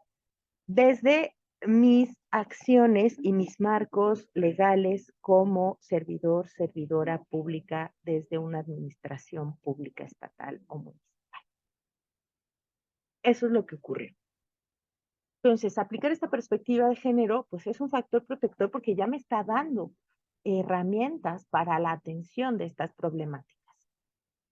desde mis acciones y mis marcos legales como servidor, servidora pública desde una administración pública estatal o municipal. Eso es lo que ocurrió. Entonces, aplicar esta perspectiva de género, pues es un factor protector porque ya me está dando herramientas para la atención de estas problemáticas.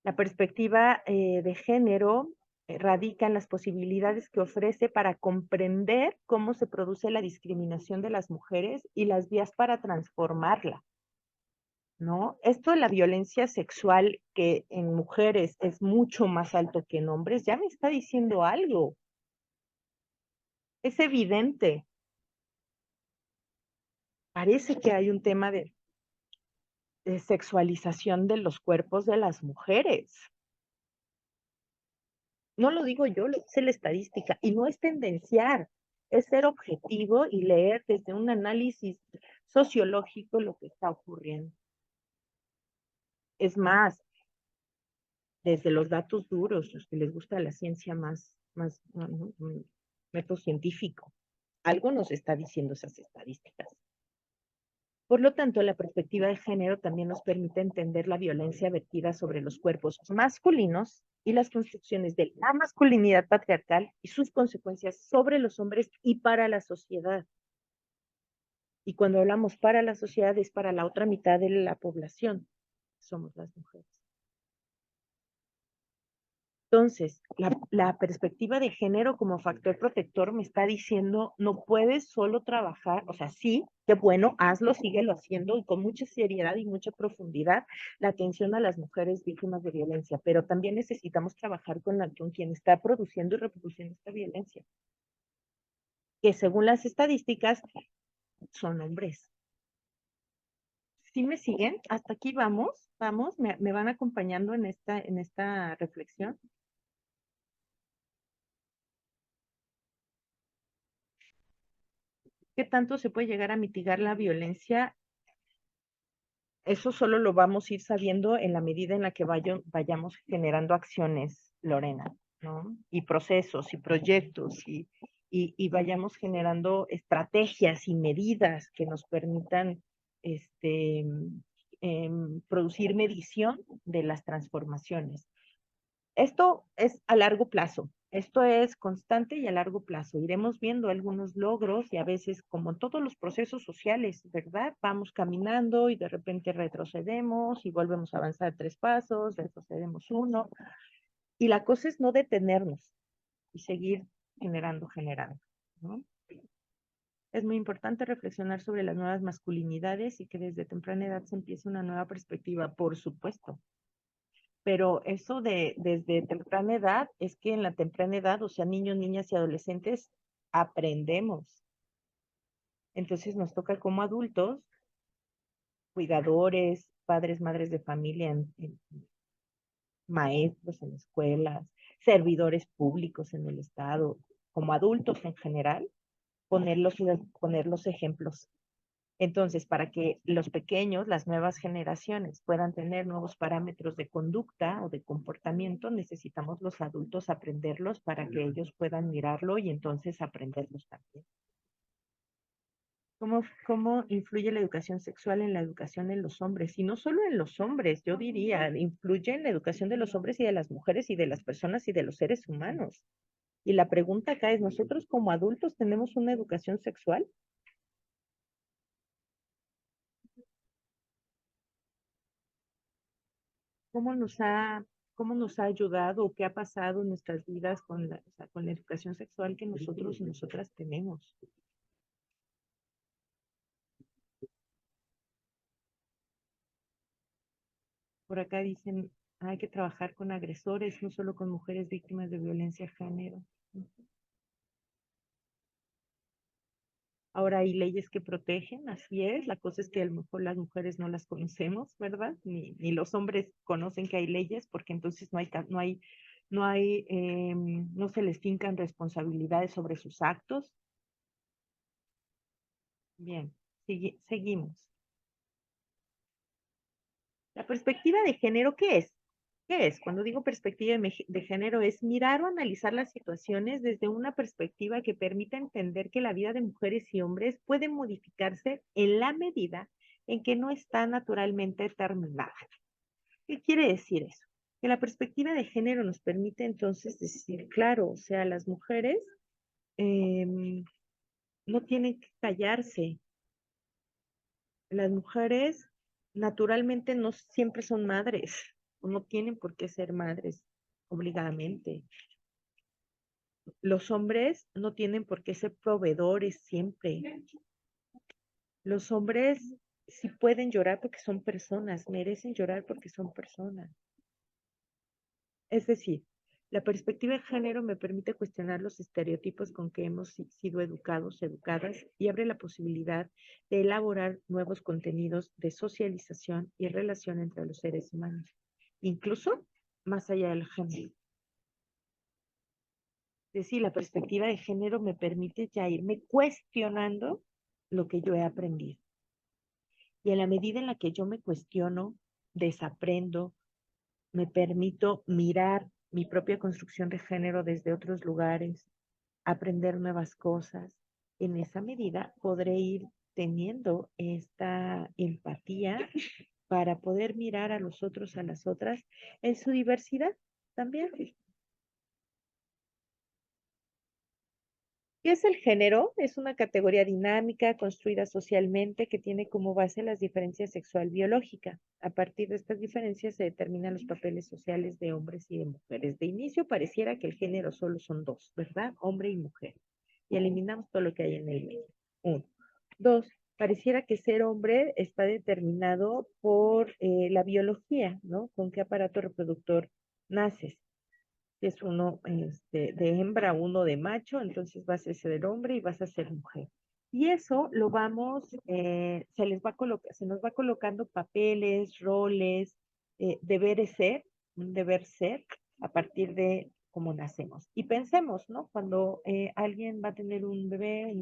La perspectiva de género radica en las posibilidades que ofrece para comprender cómo se produce la discriminación de las mujeres y las vías para transformarla, ¿no? Esto de la violencia sexual que en mujeres es mucho más alto que en hombres, ya me está diciendo algo. Es evidente. Parece que hay un tema de sexualización de los cuerpos de las mujeres. No lo digo yo, lo dice la estadística, y no es tendenciar, es ser objetivo y leer desde un análisis sociológico lo que está ocurriendo. Es más, desde los datos duros, los que les gusta la ciencia más método científico, algo nos está diciendo esas estadísticas. Por lo tanto, la perspectiva de género también nos permite entender la violencia vertida sobre los cuerpos masculinos y las construcciones de la masculinidad patriarcal y sus consecuencias sobre los hombres y para la sociedad. Y cuando hablamos para la sociedad es para la otra mitad de la población, somos las mujeres. Entonces, la perspectiva de género como factor protector me está diciendo, no puedes solo trabajar, o sea, sí, qué bueno, hazlo, síguelo haciendo y con mucha seriedad y mucha profundidad la atención a las mujeres víctimas de violencia, pero también necesitamos trabajar con quien está produciendo y reproduciendo esta violencia, que según las estadísticas son hombres. ¿Sí me siguen? Hasta aquí vamos, me van acompañando en esta reflexión. ¿Qué tanto se puede llegar a mitigar la violencia? Eso solo lo vamos a ir sabiendo en la medida en la que vayamos generando acciones, Lorena, ¿no? Y procesos y proyectos y vayamos generando estrategias y medidas que nos permitan producir medición de las transformaciones. Esto es a largo plazo, esto es constante y a largo plazo. Iremos viendo algunos logros y a veces, como en todos los procesos sociales, ¿verdad? Vamos caminando y de repente retrocedemos y volvemos a avanzar 3 pasos, retrocedemos 1. Y la cosa es no detenernos y seguir generando, ¿no? Es muy importante reflexionar sobre las nuevas masculinidades y que desde temprana edad se empiece una nueva perspectiva, por supuesto. Pero eso desde temprana edad, es que en la temprana edad, o sea, niños, niñas y adolescentes, aprendemos. Entonces nos toca como adultos, cuidadores, padres, madres de familia, maestros en escuelas, servidores públicos en el Estado, como adultos en general, poner los ejemplos. Entonces, para que los pequeños, las nuevas generaciones, puedan tener nuevos parámetros de conducta o de comportamiento, necesitamos los adultos aprenderlos para que ellos puedan mirarlo y entonces aprenderlos también. ¿Cómo influye la educación sexual en la educación de los hombres? Y no solo en los hombres, yo diría, influye en la educación de los hombres y de las mujeres y de las personas y de los seres humanos. Y la pregunta acá es, ¿nosotros como adultos tenemos una educación sexual? ¿Cómo cómo nos ha ayudado o qué ha pasado en nuestras vidas o sea, con la educación sexual que nosotros y nosotras tenemos? Por acá dicen, hay que trabajar con agresores, no solo con mujeres víctimas de violencia de género. Ahora hay leyes que protegen, así es. La cosa es que a lo mejor las mujeres no las conocemos, ¿verdad? Ni los hombres conocen que hay leyes, porque entonces no se les fincan responsabilidades sobre sus actos. Bien, seguimos. La perspectiva de género, ¿qué es? ¿Qué es? Cuando digo perspectiva de género, es mirar o analizar las situaciones desde una perspectiva que permita entender que la vida de mujeres y hombres puede modificarse en la medida en que no está naturalmente determinada. ¿Qué quiere decir eso? Que la perspectiva de género nos permite entonces decir, claro, o sea, las mujeres no tienen que callarse. Las mujeres naturalmente no siempre son madres, o no tienen por qué ser madres obligadamente. Los hombres no tienen por qué ser proveedores siempre. Los hombres sí pueden llorar porque son personas, merecen llorar porque son personas. Es decir, la perspectiva de género me permite cuestionar los estereotipos con que hemos sido educados, educadas, y abre la posibilidad de elaborar nuevos contenidos de socialización y relación entre los seres humanos, incluso más allá del género. Es decir, la perspectiva de género me permite ya irme cuestionando lo que yo he aprendido. Y en la medida en la que yo me cuestiono, desaprendo, me permito mirar mi propia construcción de género desde otros lugares, aprender nuevas cosas. En esa medida podré ir teniendo esta empatía para poder mirar a los otros, a las otras, en su diversidad también. ¿Qué es el género? Es una categoría dinámica, construida socialmente, que tiene como base las diferencias sexual biológica. A partir de estas diferencias se determinan los papeles sociales de hombres y de mujeres. De inicio pareciera que el género solo son dos, ¿verdad? Hombre y mujer. Y eliminamos todo lo que hay en el medio. Uno. Dos, pareciera que ser hombre está determinado por la biología, ¿no? ¿Con qué aparato reproductor naces? Si es uno de hembra, uno de macho, entonces vas a ser hombre y vas a ser mujer. Y eso lo vamos, se nos va colocando papeles, roles, deberes ser, un deber ser, a partir de cómo nacemos. Y pensemos, ¿no? Cuando alguien va a tener un bebé,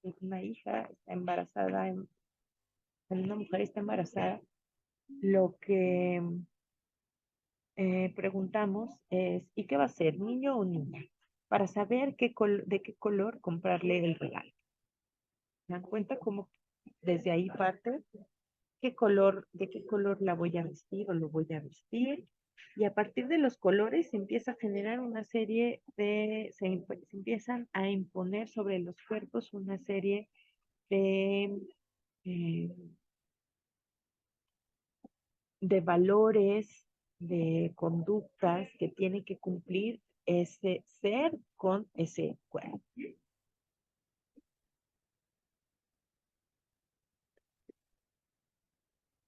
una hija, está embarazada, cuando una mujer está embarazada, lo que preguntamos es, ¿y qué va a ser, niño o niña? Para saber de qué color comprarle el regalo. ¿Se dan cuenta cómo desde ahí parte? De qué color la voy a vestir o lo voy a vestir? Y a partir de los colores se empieza a generar una serie se empiezan a imponer sobre los cuerpos una serie de, eh, de valores, de conductas que tiene que cumplir ese ser con ese cuerpo.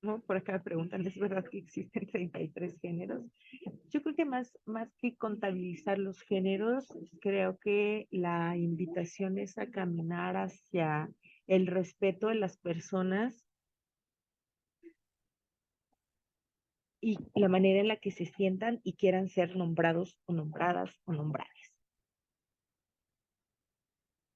¿No? Por acá me preguntan, ¿es verdad que existen 33 géneros? Yo creo que más que contabilizar los géneros, creo que la invitación es a caminar hacia el respeto de las personas y la manera en la que se sientan y quieran ser nombrados o nombradas o nombrades.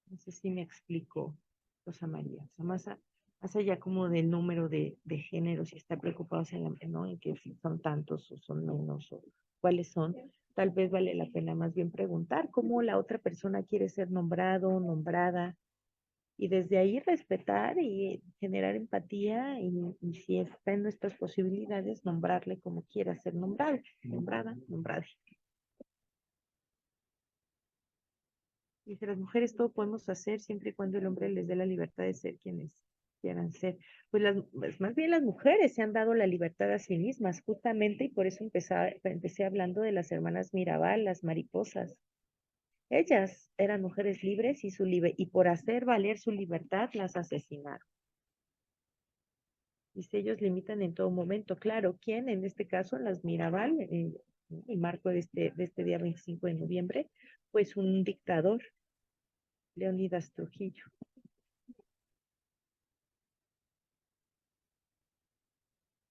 No sé si me explico, Rosa María. O sea, más allá como del número de géneros y estar preocupados ¿no? En que si son tantos o son menos o cuáles son, tal vez vale la pena más bien preguntar cómo la otra persona quiere ser nombrado o nombrada y desde ahí respetar y generar empatía y si está en nuestras posibilidades, nombrarle como quiera ser nombrado, nombrada, nombrada. Dice, las mujeres todo podemos hacer siempre y cuando el hombre les dé la libertad de ser quienes quieran ser. Pues más bien las mujeres se han dado la libertad a sí mismas, justamente, y por eso empecé hablando de las hermanas Mirabal, las mariposas. Ellas eran mujeres libres y por hacer valer su libertad las asesinaron. Dice, ellos limitan en todo momento. Claro, ¿quién? En este caso, las Mirabal, el marco de este día 25 de noviembre, pues un dictador, Leónidas Trujillo.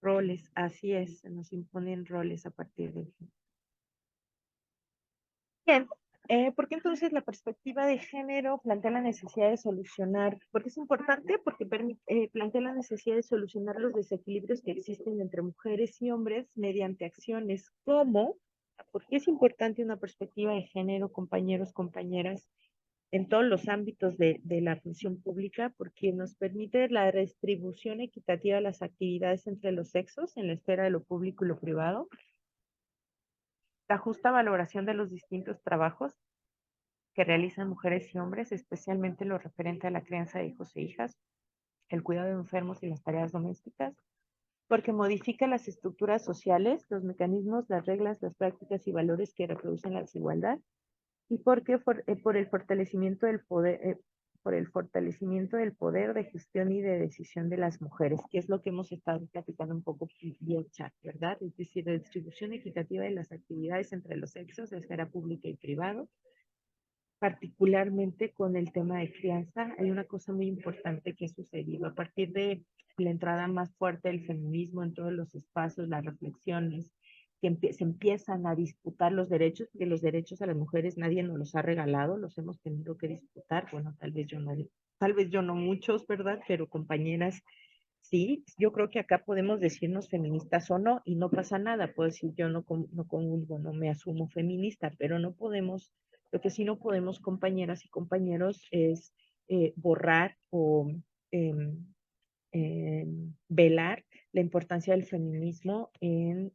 Roles, así es, se nos imponen roles a partir de aquí. Bien, porque entonces la perspectiva de género plantea la necesidad de solucionar, porque es importante, porque plantea la necesidad de solucionar los desequilibrios que existen entre mujeres y hombres mediante acciones como, porque es importante una perspectiva de género, compañeros, compañeras, en todos los ámbitos de la función pública, porque nos permite la redistribución equitativa de las actividades entre los sexos en la esfera de lo público y lo privado, la justa valoración de los distintos trabajos que realizan mujeres y hombres, especialmente lo referente a la crianza de hijos e hijas, el cuidado de enfermos y las tareas domésticas, porque modifica las estructuras sociales, los mecanismos, las reglas, las prácticas y valores que reproducen la desigualdad, y porque por el fortalecimiento del poder de gestión y de decisión de las mujeres, que es lo que hemos estado platicando un poco vía chat, ¿verdad? Es decir, la distribución equitativa de las actividades entre los sexos de esfera pública y privado, particularmente con el tema de crianza. Hay una cosa muy importante que ha sucedido a partir de la entrada más fuerte del feminismo en todos los espacios, las reflexiones, que se empiezan a disputar los derechos, porque los derechos a las mujeres nadie nos los ha regalado, los hemos tenido que disputar. Bueno, tal vez yo no muchos, ¿verdad? Pero compañeras, sí, yo creo que acá podemos decirnos feministas o no, y no pasa nada. Puedo decir, yo no comulgo, no me asumo feminista, pero no podemos, lo que sí no podemos, compañeras y compañeros, es borrar o velar la importancia del feminismo en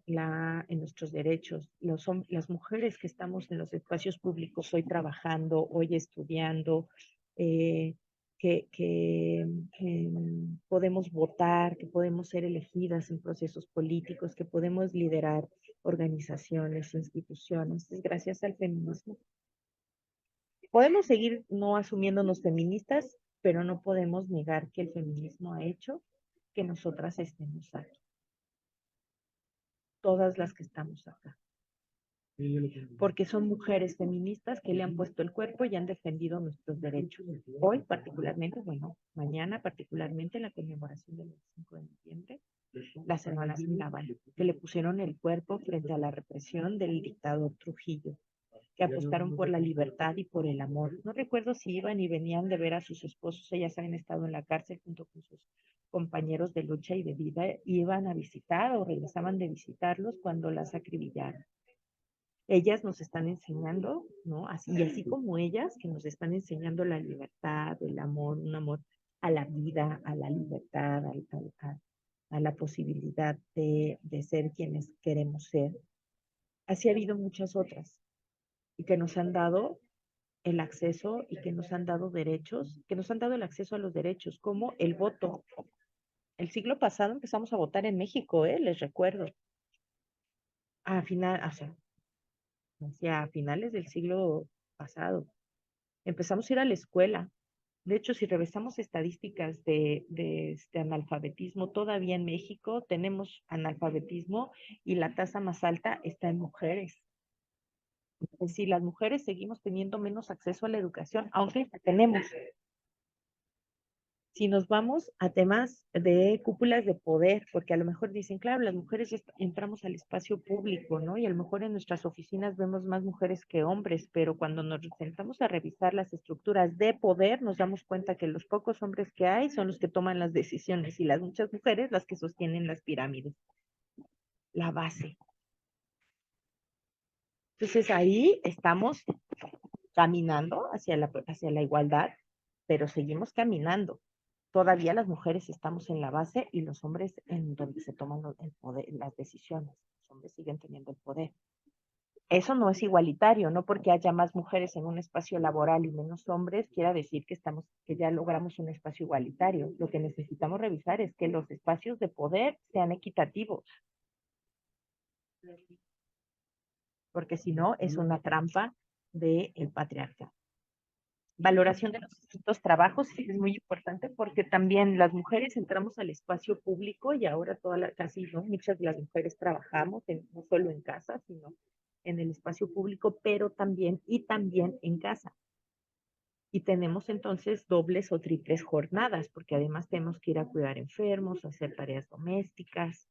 nuestros derechos. Las mujeres que estamos en los espacios públicos hoy trabajando, hoy estudiando, que podemos votar, que podemos ser elegidas en procesos políticos, que podemos liderar organizaciones, instituciones, es gracias al feminismo. Podemos seguir no asumiéndonos feministas, pero no podemos negar que el feminismo ha hecho que nosotras estemos aquí. Todas las que estamos acá. Porque son mujeres feministas que le han puesto el cuerpo y han defendido nuestros derechos. Hoy particularmente, bueno, mañana particularmente en la conmemoración del 25 de noviembre, las hermanas Mirabal, que le pusieron el cuerpo frente a la represión del dictador Trujillo, que apostaron por la libertad y por el amor. No recuerdo si iban y venían de ver a sus esposos, ellas habían estado en la cárcel junto con sus compañeros de lucha y de vida, iban a visitar o regresaban de visitarlos cuando las acribillaron. Ellas nos están enseñando, ¿no? Y así como ellas, que nos están enseñando la libertad, el amor, un amor a la vida, a la libertad, a la posibilidad de ser quienes queremos ser. Así ha habido muchas otras y que nos han dado el acceso y que nos han dado derechos, que nos han dado el acceso a los derechos, como el voto. El siglo pasado empezamos a votar en México, les recuerdo. A finales del siglo pasado. Empezamos a ir a la escuela. De hecho, si revisamos estadísticas de analfabetismo, todavía en México tenemos analfabetismo y la tasa más alta está en mujeres. Es decir, las mujeres seguimos teniendo menos acceso a la educación, aunque la tenemos. Si nos vamos a temas de cúpulas de poder, porque a lo mejor dicen, claro, las mujeres ya entramos al espacio público, ¿no? Y a lo mejor en nuestras oficinas vemos más mujeres que hombres, pero cuando nos sentamos a revisar las estructuras de poder, nos damos cuenta que los pocos hombres que hay son los que toman las decisiones y las muchas mujeres las que sostienen las pirámides, la base. Entonces ahí estamos caminando hacia la igualdad, pero seguimos caminando. Todavía las mujeres estamos en la base y los hombres en donde se toman el poder, las decisiones. Los hombres siguen teniendo el poder. Eso no es igualitario, no porque haya más mujeres en un espacio laboral y menos hombres, quiera decir que ya logramos un espacio igualitario. Lo que necesitamos revisar es que los espacios de poder sean equitativos. Porque si no, es una trampa del patriarcado. Valoración de los distintos trabajos es muy importante porque también las mujeres entramos al espacio público y ahora casi no, muchas de las mujeres trabajamos no solo en casa, sino en el espacio público, pero también en casa. Y tenemos entonces dobles o triples jornadas, porque además tenemos que ir a cuidar enfermos, hacer tareas domésticas.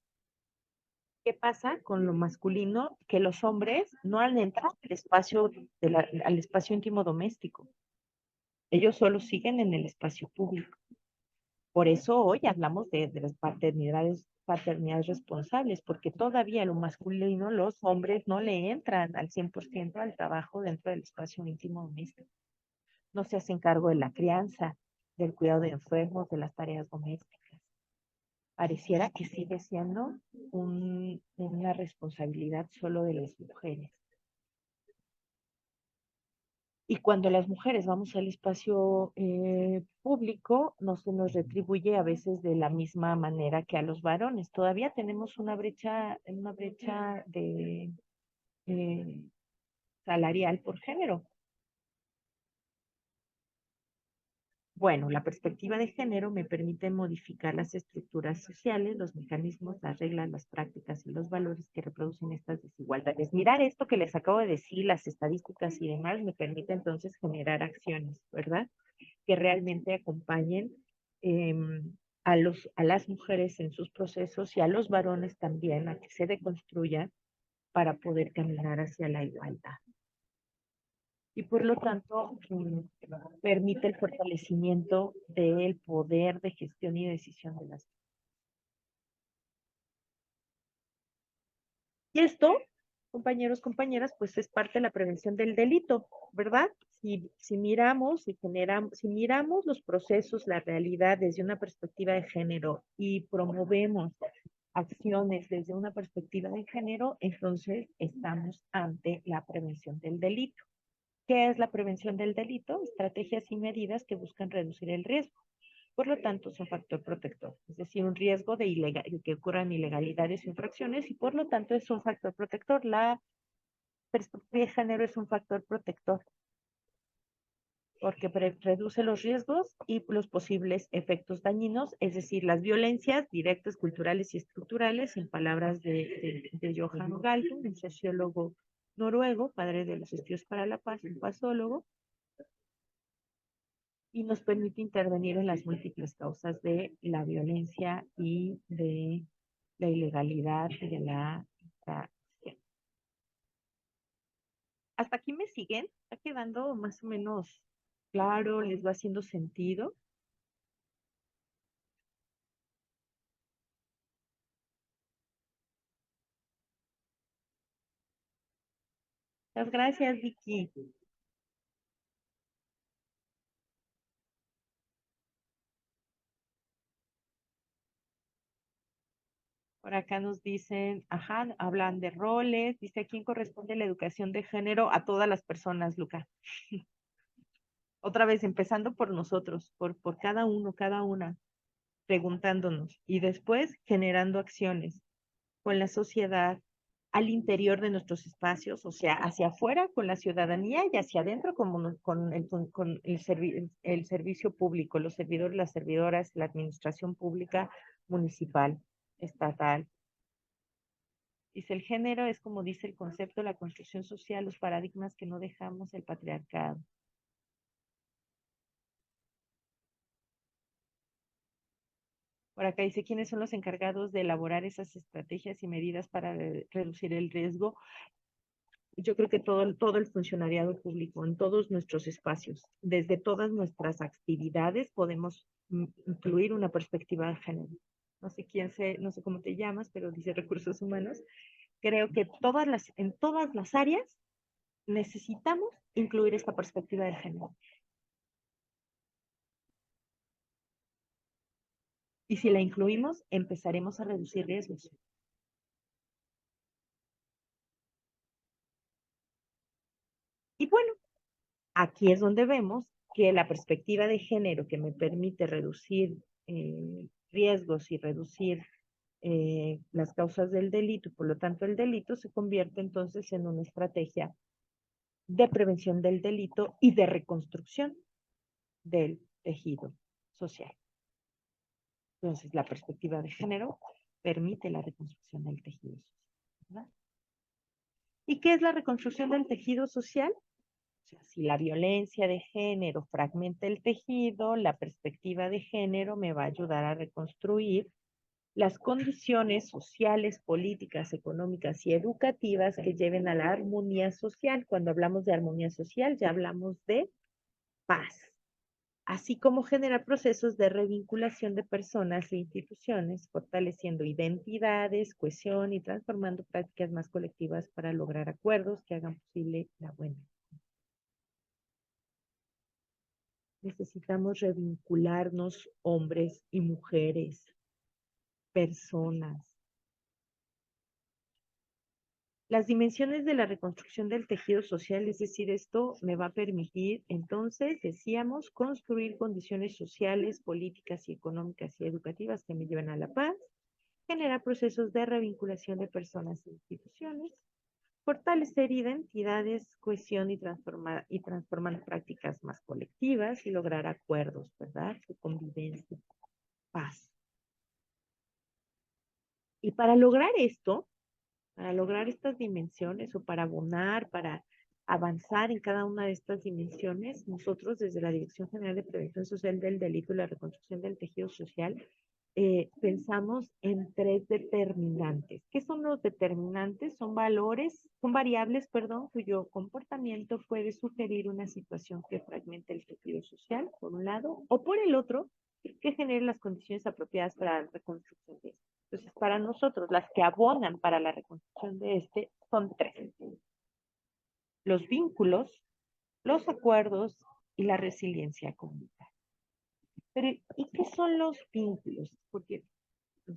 ¿Qué pasa con lo masculino? Que los hombres no han entrado al espacio íntimo doméstico. Ellos solo siguen en el espacio público. Por eso hoy hablamos de las paternidades responsables, porque todavía lo masculino, los hombres no le entran al 100% al trabajo dentro del espacio íntimo doméstico. No se hacen cargo de la crianza, del cuidado de enfermos, de las tareas domésticas. Pareciera que sigue siendo una responsabilidad solo de las mujeres. Y cuando las mujeres vamos al espacio público, no se nos retribuye a veces de la misma manera que a los varones. Todavía tenemos una brecha de salarial por género. Bueno, la perspectiva de género me permite modificar las estructuras sociales, los mecanismos, las reglas, las prácticas y los valores que reproducen estas desigualdades. Mirar esto que les acabo de decir, las estadísticas y demás, me permite entonces generar acciones, ¿verdad? Que realmente acompañen a las mujeres en sus procesos y a los varones también a que se deconstruyan para poder caminar hacia la igualdad. Y por lo tanto, permite el fortalecimiento del poder de gestión y decisión de las. Y esto, compañeros, compañeras, pues es parte de la prevención del delito, ¿verdad? Si miramos los procesos, la realidad desde una perspectiva de género y promovemos acciones desde una perspectiva de género, entonces estamos ante la prevención del delito. ¿Qué es la prevención del delito? Estrategias y medidas que buscan reducir el riesgo. Por lo tanto, es un factor protector, es decir, un riesgo de que ocurran ilegalidades o infracciones y por lo tanto es un factor protector. La perspectiva de género es un factor protector porque reduce los riesgos y los posibles efectos dañinos, es decir, las violencias directas, culturales y estructurales, en palabras de Johan Galtung, un sociólogo noruego, padre de los estudios para la paz, un pasólogo, y nos permite intervenir en las múltiples causas de la violencia y de la ilegalidad y de la infracción. ¿Hasta aquí me siguen? ¿Está quedando más o menos claro? ¿Les va haciendo sentido? Muchas gracias, Vicky. Por acá nos dicen, ajá, hablan de roles, dice a quién corresponde la educación de género a todas las personas, Luca. Otra vez, empezando por nosotros, por cada uno, cada una, preguntándonos y después generando acciones con la sociedad al interior de nuestros espacios, o sea, hacia afuera con la ciudadanía y hacia adentro con el servicio público, los servidores, las servidoras, la administración pública, municipal, estatal. Dice, el género es como dice el concepto, la construcción social, los paradigmas que no dejamos, el patriarcado. Por acá dice, ¿quiénes son los encargados de elaborar esas estrategias y medidas para reducir el riesgo? Yo creo que todo el funcionariado público, en todos nuestros espacios, desde todas nuestras actividades, podemos incluir una perspectiva de género. No sé cómo te llamas, pero dice recursos humanos. Creo que en todas las áreas necesitamos incluir esta perspectiva de género. Y si la incluimos, empezaremos a reducir riesgos. Y bueno, aquí es donde vemos que la perspectiva de género que me permite reducir riesgos y reducir las causas del delito, por lo tanto el delito se convierte entonces en una estrategia de prevención del delito y de reconstrucción del tejido social. Entonces la perspectiva de género permite la reconstrucción del tejido social, ¿verdad? ¿Y qué es la reconstrucción del tejido social? O sea, si la violencia de género fragmenta el tejido, la perspectiva de género me va a ayudar a reconstruir las condiciones sociales, políticas, económicas y educativas que lleven a la armonía social. Cuando hablamos de armonía social, ya hablamos de paz, así como generar procesos de revinculación de personas e instituciones, fortaleciendo identidades, cohesión y transformando prácticas más colectivas para lograr acuerdos que hagan posible la buena. Necesitamos revincularnos hombres y mujeres, personas. Las dimensiones de la reconstrucción del tejido social, es decir, esto me va a permitir, entonces, decíamos, construir condiciones sociales, políticas y económicas y educativas que me lleven a la paz, generar procesos de revinculación de personas e instituciones, fortalecer identidades, cohesión y transformar prácticas más colectivas y lograr acuerdos, ¿verdad? De convivencia, paz. Y para lograr esto, para lograr estas dimensiones o para abonar, para avanzar en cada una de estas dimensiones, nosotros desde la Dirección General de Prevención Social del Delito y la Reconstrucción del Tejido Social, pensamos en 3 determinantes. ¿Qué son los determinantes? Son variables, cuyo comportamiento puede sugerir una situación que fragmente el tejido social, por un lado, o por el otro, que genere las condiciones apropiadas para la reconstrucción de este. Entonces, para nosotros, las que abonan para la reconstrucción de este son 3. Los vínculos, los acuerdos y la resiliencia comunitaria. Pero, ¿y qué son los vínculos? Porque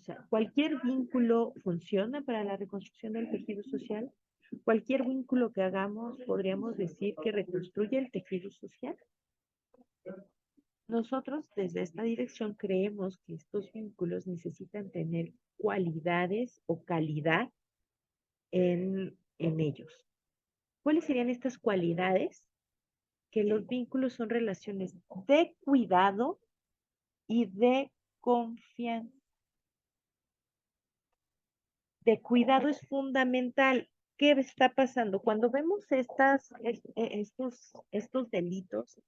sea, cualquier vínculo funciona para la reconstrucción del tejido social. Cualquier vínculo que hagamos, podríamos decir que reconstruye el tejido social. Nosotros desde esta dirección creemos que estos vínculos necesitan tener cualidades o calidad en ellos. ¿Cuáles serían estas cualidades? Que los vínculos son relaciones de cuidado y de confianza. De cuidado es fundamental. ¿Qué está pasando? Cuando vemos estos delitos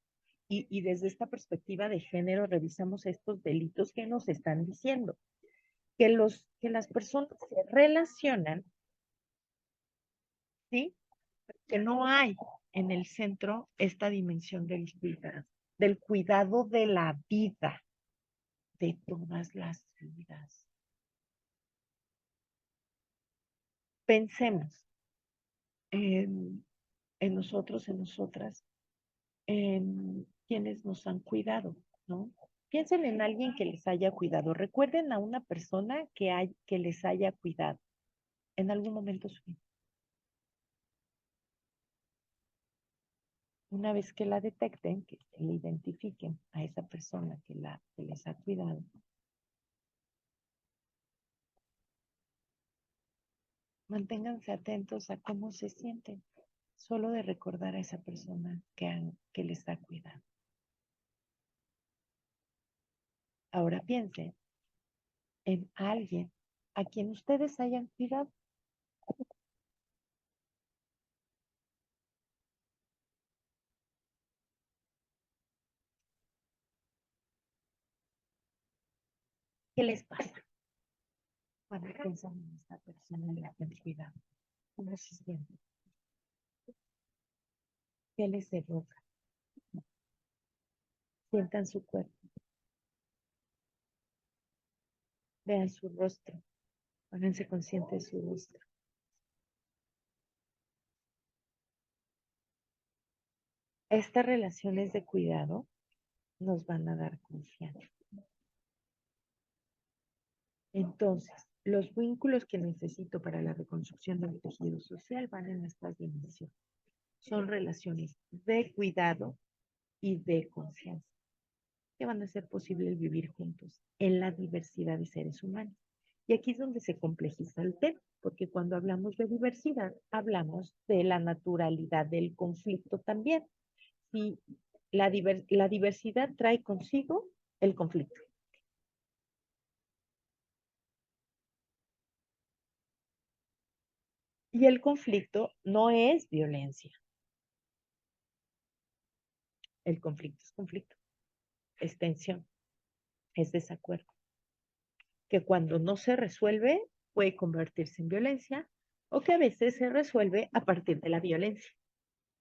y desde esta perspectiva de género revisamos estos delitos que nos están diciendo que las personas se relacionan, ¿sí? Que no hay en el centro esta dimensión del cuidado de la vida, de todas las vidas. Pensemos en nosotros, en nosotras, en quienes nos han cuidado, ¿no? Piensen en alguien que les haya cuidado. Recuerden a una persona que les haya cuidado en algún momento de su vida. Una vez que la detecten, que le identifiquen a esa persona que les ha cuidado, manténganse atentos a cómo se sienten, solo de recordar a esa persona que les ha cuidado. Ahora piensen en alguien a quien ustedes hayan cuidado. ¿Qué les pasa cuando piensan en esta persona en la que han cuidado? ¿Cómo se sienten? ¿Qué les evoca? Sientan su cuerpo, vean su rostro, háganse conscientes de su rostro. Estas relaciones de cuidado nos van a dar confianza. Entonces, los vínculos que necesito para la reconstrucción del tejido social van en estas dimensiones. Son relaciones de cuidado y de confianza que van a hacer posible el vivir juntos en la diversidad de seres humanos. Y aquí es donde se complejiza el tema, porque cuando hablamos de diversidad, hablamos de la naturalidad del conflicto también. Y la diversidad trae consigo el conflicto. Y el conflicto no es violencia. El conflicto es conflicto, es tensión, es desacuerdo, que cuando no se resuelve puede convertirse en violencia o que a veces se resuelve a partir de la violencia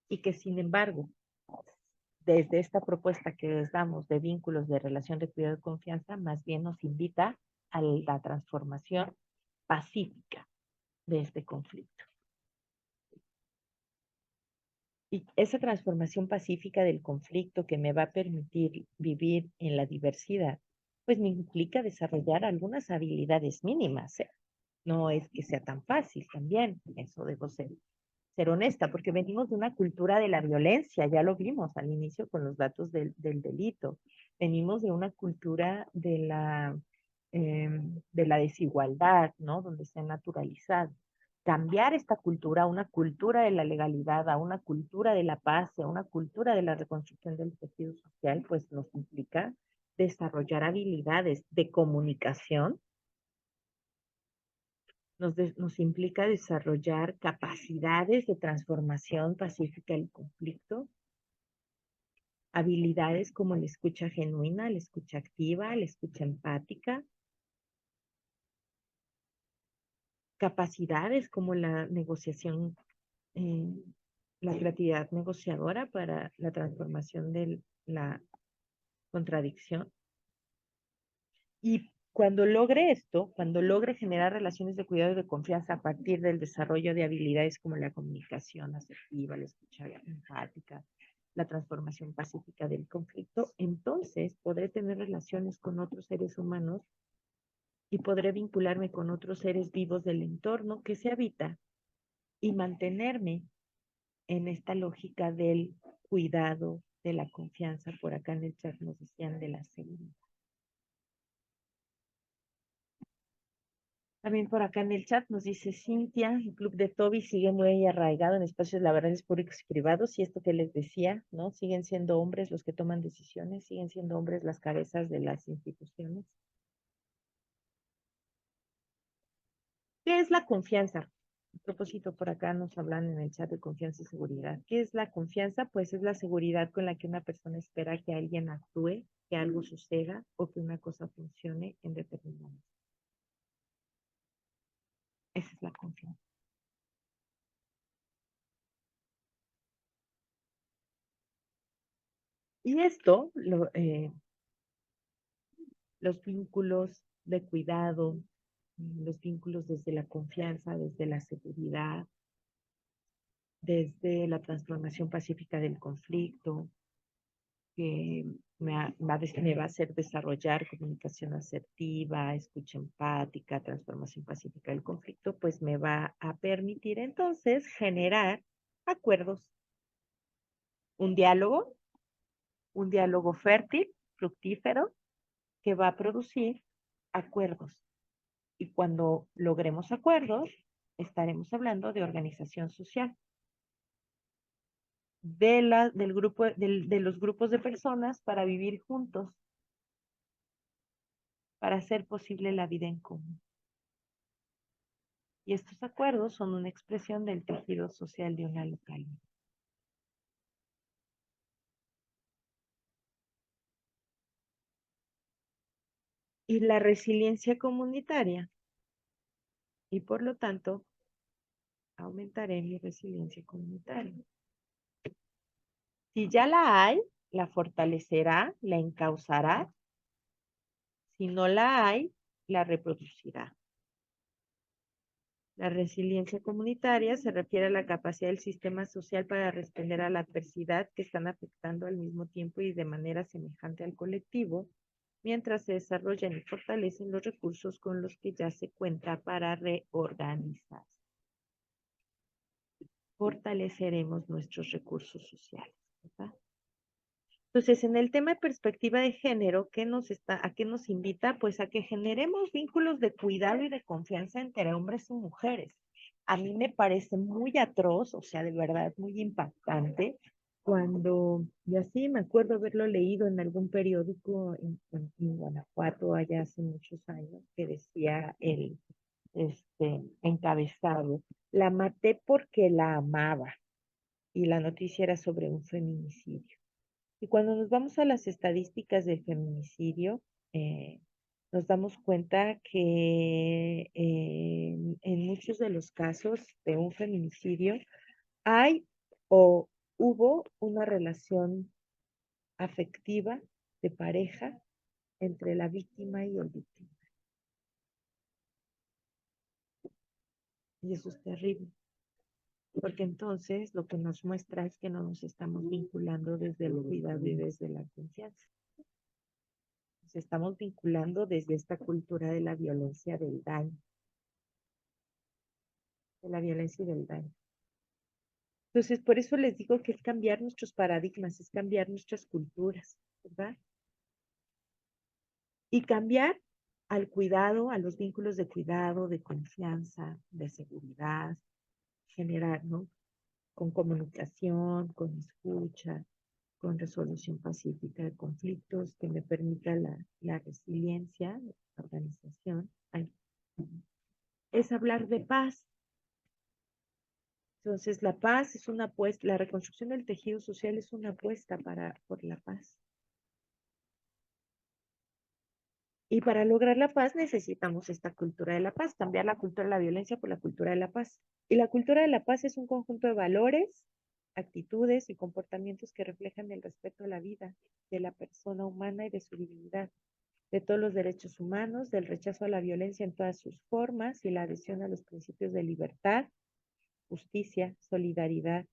y que sin embargo, desde esta propuesta que les damos de vínculos de relación de cuidado y confianza, más bien nos invita a la transformación pacífica de este conflicto. Y esa transformación pacífica del conflicto que me va a permitir vivir en la diversidad, pues me implica desarrollar algunas habilidades mínimas, ¿eh? No es que sea tan fácil también, eso debo ser honesta, porque venimos de una cultura de la violencia, ya lo vimos al inicio con los datos del delito. Venimos de una cultura de la desigualdad, ¿no? Donde se ha naturalizado. Cambiar esta cultura a una cultura de la legalidad, a una cultura de la paz, a una cultura de la reconstrucción del tejido social, pues nos implica desarrollar habilidades de comunicación, nos implica desarrollar capacidades de transformación pacífica del conflicto, habilidades como la escucha genuina, la escucha activa, la escucha empática, capacidades como la negociación, eh, la creatividad negociadora para la transformación de la contradicción. Y cuando logre esto, cuando logre generar relaciones de cuidado y de confianza a partir del desarrollo de habilidades como la comunicación asertiva, la escucha empática, la transformación pacífica del conflicto, entonces podré tener relaciones con otros seres humanos y podré vincularme con otros seres vivos del entorno que se habita y mantenerme en esta lógica del cuidado, de la confianza. Por acá en el chat nos decían de la seguridad. También por acá en el chat nos dice Cintia, el club de Toby sigue muy arraigado en espacios laborales públicos y privados, y esto que les decía, ¿no? Siguen siendo hombres los que toman decisiones, siguen siendo hombres las cabezas de las instituciones. ¿Qué es la confianza? A propósito, por acá nos hablan en el chat de confianza y seguridad. ¿Qué es la confianza? Pues es la seguridad con la que una persona espera que alguien actúe, que algo suceda o que una cosa funcione en determinado momento. Esa es la confianza. Y esto, los vínculos de cuidado, los vínculos desde la confianza, desde la seguridad, desde la transformación pacífica del conflicto, que me va a hacer desarrollar comunicación asertiva, escucha empática, transformación pacífica del conflicto, pues me va a permitir entonces generar acuerdos, un diálogo fértil, fructífero, que va a producir acuerdos. Y cuando logremos acuerdos, estaremos hablando de organización social, del grupo, de los grupos de personas para vivir juntos, para hacer posible la vida en común. Y estos acuerdos son una expresión del tejido social de una localidad. Y la resiliencia comunitaria, y por lo tanto, aumentaré mi resiliencia comunitaria. Si ya la hay, la fortalecerá, la encauzará. Si no la hay, la reproducirá. La resiliencia comunitaria se refiere a la capacidad del sistema social para responder a la adversidad que están afectando al mismo tiempo y de manera semejante al colectivo, mientras se desarrollan y fortalecen los recursos con los que ya se cuenta para reorganizarse. Fortaleceremos nuestros recursos sociales, ¿verdad? Entonces, en el tema de perspectiva de género, ¿a qué nos invita? Pues a que generemos vínculos de cuidado y de confianza entre hombres y mujeres. A mí me parece muy atroz, o sea, de verdad muy impactante, y así me acuerdo haberlo leído en algún periódico en Guanajuato, allá hace muchos años, que decía el encabezado: la maté porque la amaba, y la noticia era sobre un feminicidio. Y cuando nos vamos a las estadísticas del feminicidio, nos damos cuenta que en muchos de los casos de un feminicidio hay o hubo una relación afectiva de pareja entre la víctima y el víctima. Y eso es terrible, porque entonces lo que nos muestra es que no nos estamos vinculando desde el cuidado y desde la confianza. Nos estamos vinculando desde esta cultura de la violencia del daño, de la violencia y del daño. Entonces, por eso les digo que es cambiar nuestros paradigmas, es cambiar nuestras culturas, ¿verdad? Y cambiar al cuidado, a los vínculos de cuidado, de confianza, de seguridad, generar, ¿no? Con comunicación, con escucha, con resolución pacífica de conflictos, que me permita la resiliencia, la organización. Es hablar de paz. Entonces, la paz es una apuesta, la reconstrucción del tejido social es una apuesta por la paz. Y para lograr la paz necesitamos esta cultura de la paz, cambiar la cultura de la violencia por la cultura de la paz. Y la cultura de la paz es un conjunto de valores, actitudes y comportamientos que reflejan el respeto a la vida de la persona humana y de su dignidad, de todos los derechos humanos, del rechazo a la violencia en todas sus formas y la adhesión a los principios de libertad, justicia, solidaridad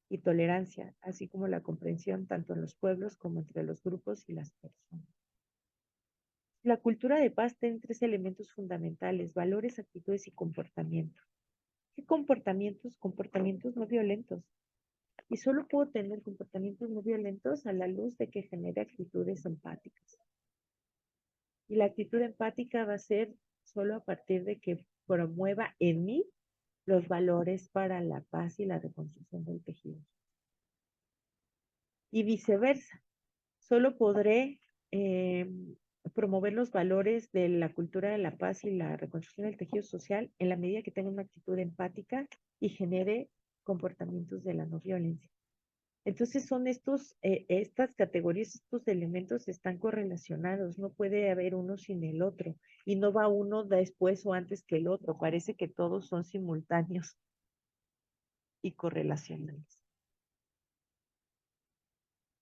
y tolerancia, así como la comprensión tanto en los pueblos como entre los grupos y las personas. La cultura de paz tiene 3 elementos fundamentales: valores, actitudes y comportamiento. ¿Qué comportamientos? Comportamientos no violentos. Y solo puedo tener comportamientos no violentos a la luz de que genere actitudes empáticas. Y la actitud empática va a ser solo a partir de que promueva en mí los valores para la paz y la reconstrucción del tejido. Y viceversa, solo podré promover los valores de la cultura de la paz y la reconstrucción del tejido social en la medida que tenga una actitud empática y genere comportamientos de la no violencia. Entonces son estas categorías, estos elementos están correlacionados, no puede haber uno sin el otro y no va uno después o antes que el otro, parece que todos son simultáneos y correlacionados.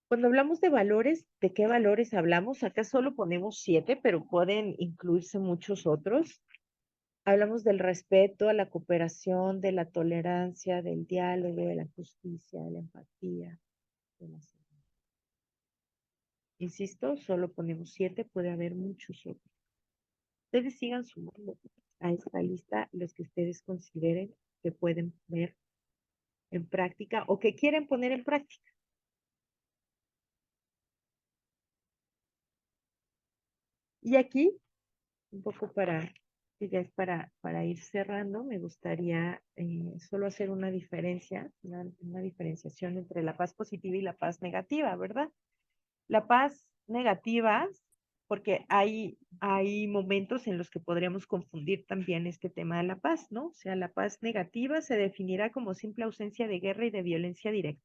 Cuando hablamos de valores, ¿de qué valores hablamos? Acá solo ponemos 7, pero pueden incluirse muchos otros. Hablamos del respeto, a la cooperación, de la tolerancia, del diálogo, de la justicia, de la empatía, de la seguridad. Insisto, solo ponemos 7, puede haber muchos otros. Ustedes sigan sumando a esta lista los que ustedes consideren que pueden poner en práctica o que quieren poner en práctica. Y aquí, un poco ya es para ir cerrando, me gustaría solo hacer una diferencia, una diferenciación entre la paz positiva y la paz negativa, ¿verdad? La paz negativa, porque hay momentos en los que podríamos confundir también este tema de la paz, ¿no? O sea, la paz negativa se definirá como simple ausencia de guerra y de violencia directa.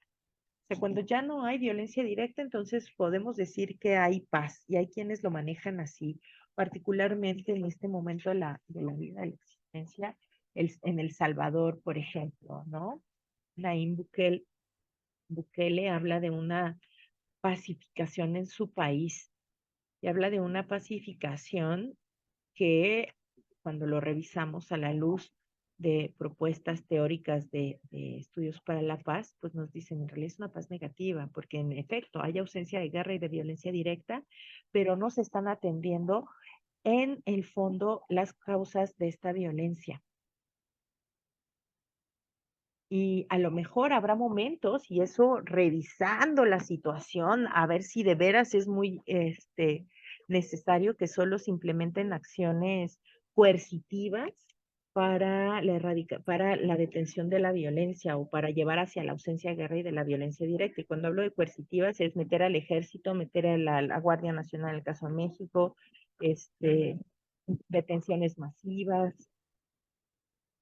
O sea, cuando ya no hay violencia directa, entonces podemos decir que hay paz y hay quienes lo manejan así, particularmente en este momento de la vida, de la existencia, en El Salvador, por ejemplo, ¿no? Nayib Bukele habla de una pacificación en su país y habla de una pacificación que cuando lo revisamos a la luz de propuestas teóricas de estudios para la paz, pues nos dicen en realidad es una paz negativa, porque en efecto hay ausencia de guerra y de violencia directa, pero no se están atendiendo en el fondo las causas de esta violencia. Y a lo mejor habrá momentos, y eso revisando la situación, a ver si de veras es muy necesario que solo se implementen acciones coercitivas para para la detención de la violencia o para llevar hacia la ausencia de guerra y de la violencia directa. Y cuando hablo de coercitivas es meter al ejército, meter a la Guardia Nacional, en el caso de México, detenciones masivas,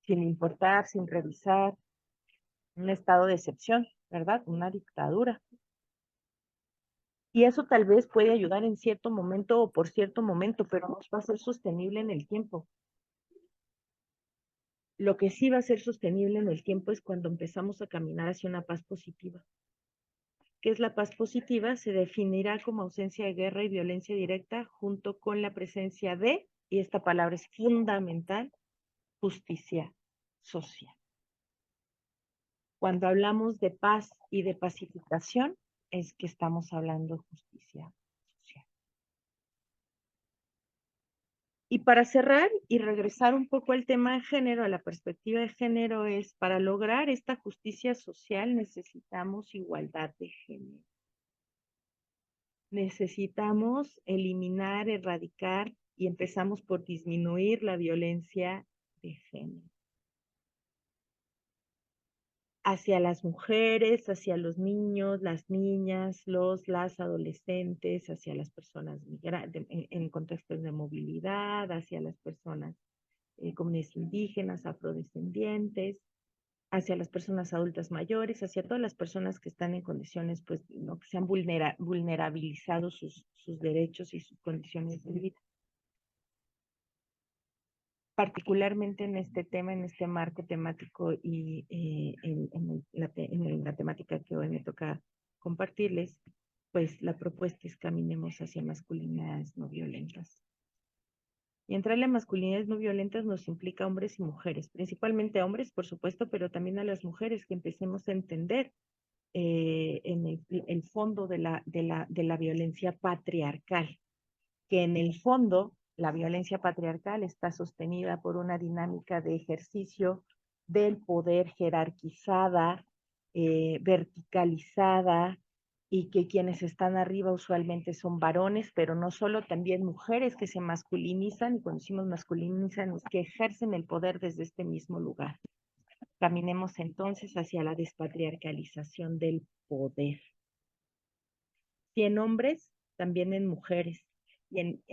sin importar, sin revisar, un estado de excepción, ¿verdad? Una dictadura. Y eso tal vez puede ayudar en cierto momento o por cierto momento, pero no va a ser sostenible en el tiempo. Lo que sí va a ser sostenible en el tiempo es cuando empezamos a caminar hacia una paz positiva. ¿Qué es la paz positiva? Se definirá como ausencia de guerra y violencia directa junto con la presencia de, y esta palabra es fundamental, justicia social. Cuando hablamos de paz y de pacificación, es que estamos hablando de justicia social. Y para cerrar y regresar un poco al tema de género, a la perspectiva de género, es para lograr esta justicia social necesitamos igualdad de género. Necesitamos eliminar, erradicar y empezamos por disminuir la violencia de género. Hacia las mujeres, hacia los niños, las niñas, las adolescentes, hacia las personas migrantes, en contextos de movilidad, hacia las personas comunidades indígenas, afrodescendientes, hacia las personas adultas mayores, hacia todas las personas que están en condiciones, pues, ¿no? Que se han vulnerabilizado sus derechos y sus condiciones de vida. Particularmente en este tema, en este marco temático y en la temática que hoy me toca compartirles, pues la propuesta es caminemos hacia masculinidades no violentas. Y entrarle a masculinidades no violentas nos implica hombres y mujeres, principalmente a hombres, por supuesto, pero también a las mujeres, que empecemos a entender en el fondo de la violencia patriarcal, que en el fondo la violencia patriarcal está sostenida por una dinámica de ejercicio del poder jerarquizada, verticalizada, y que quienes están arriba usualmente son varones, pero no solo, también mujeres que se masculinizan, y cuando decimos masculinizan es que ejercen el poder desde este mismo lugar. Caminemos entonces hacia la despatriarcalización del poder. Si en hombres, también en mujeres. Y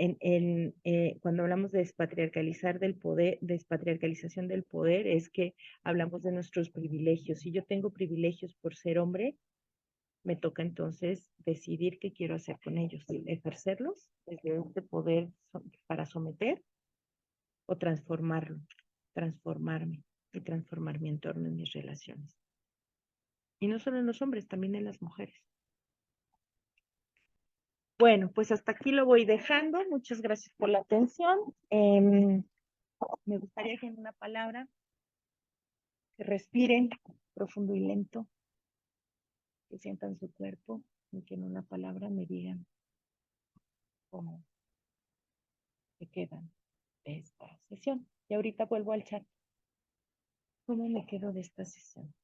cuando hablamos de despatriarcalizar del poder, despatriarcalización del poder, es que hablamos de nuestros privilegios. Si yo tengo privilegios por ser hombre, me toca entonces decidir qué quiero hacer con ellos, ejercerlos desde este poder para someter o transformarlo, transformarme y transformar mi entorno en mis relaciones. Y no solo en los hombres, también en las mujeres. Bueno, pues hasta aquí lo voy dejando. Muchas gracias por la atención. Me gustaría que en una palabra que respiren profundo y lento, que sientan su cuerpo y que en una palabra me digan cómo se quedan de esta sesión. Y ahorita vuelvo al chat. ¿Cómo me quedo de esta sesión?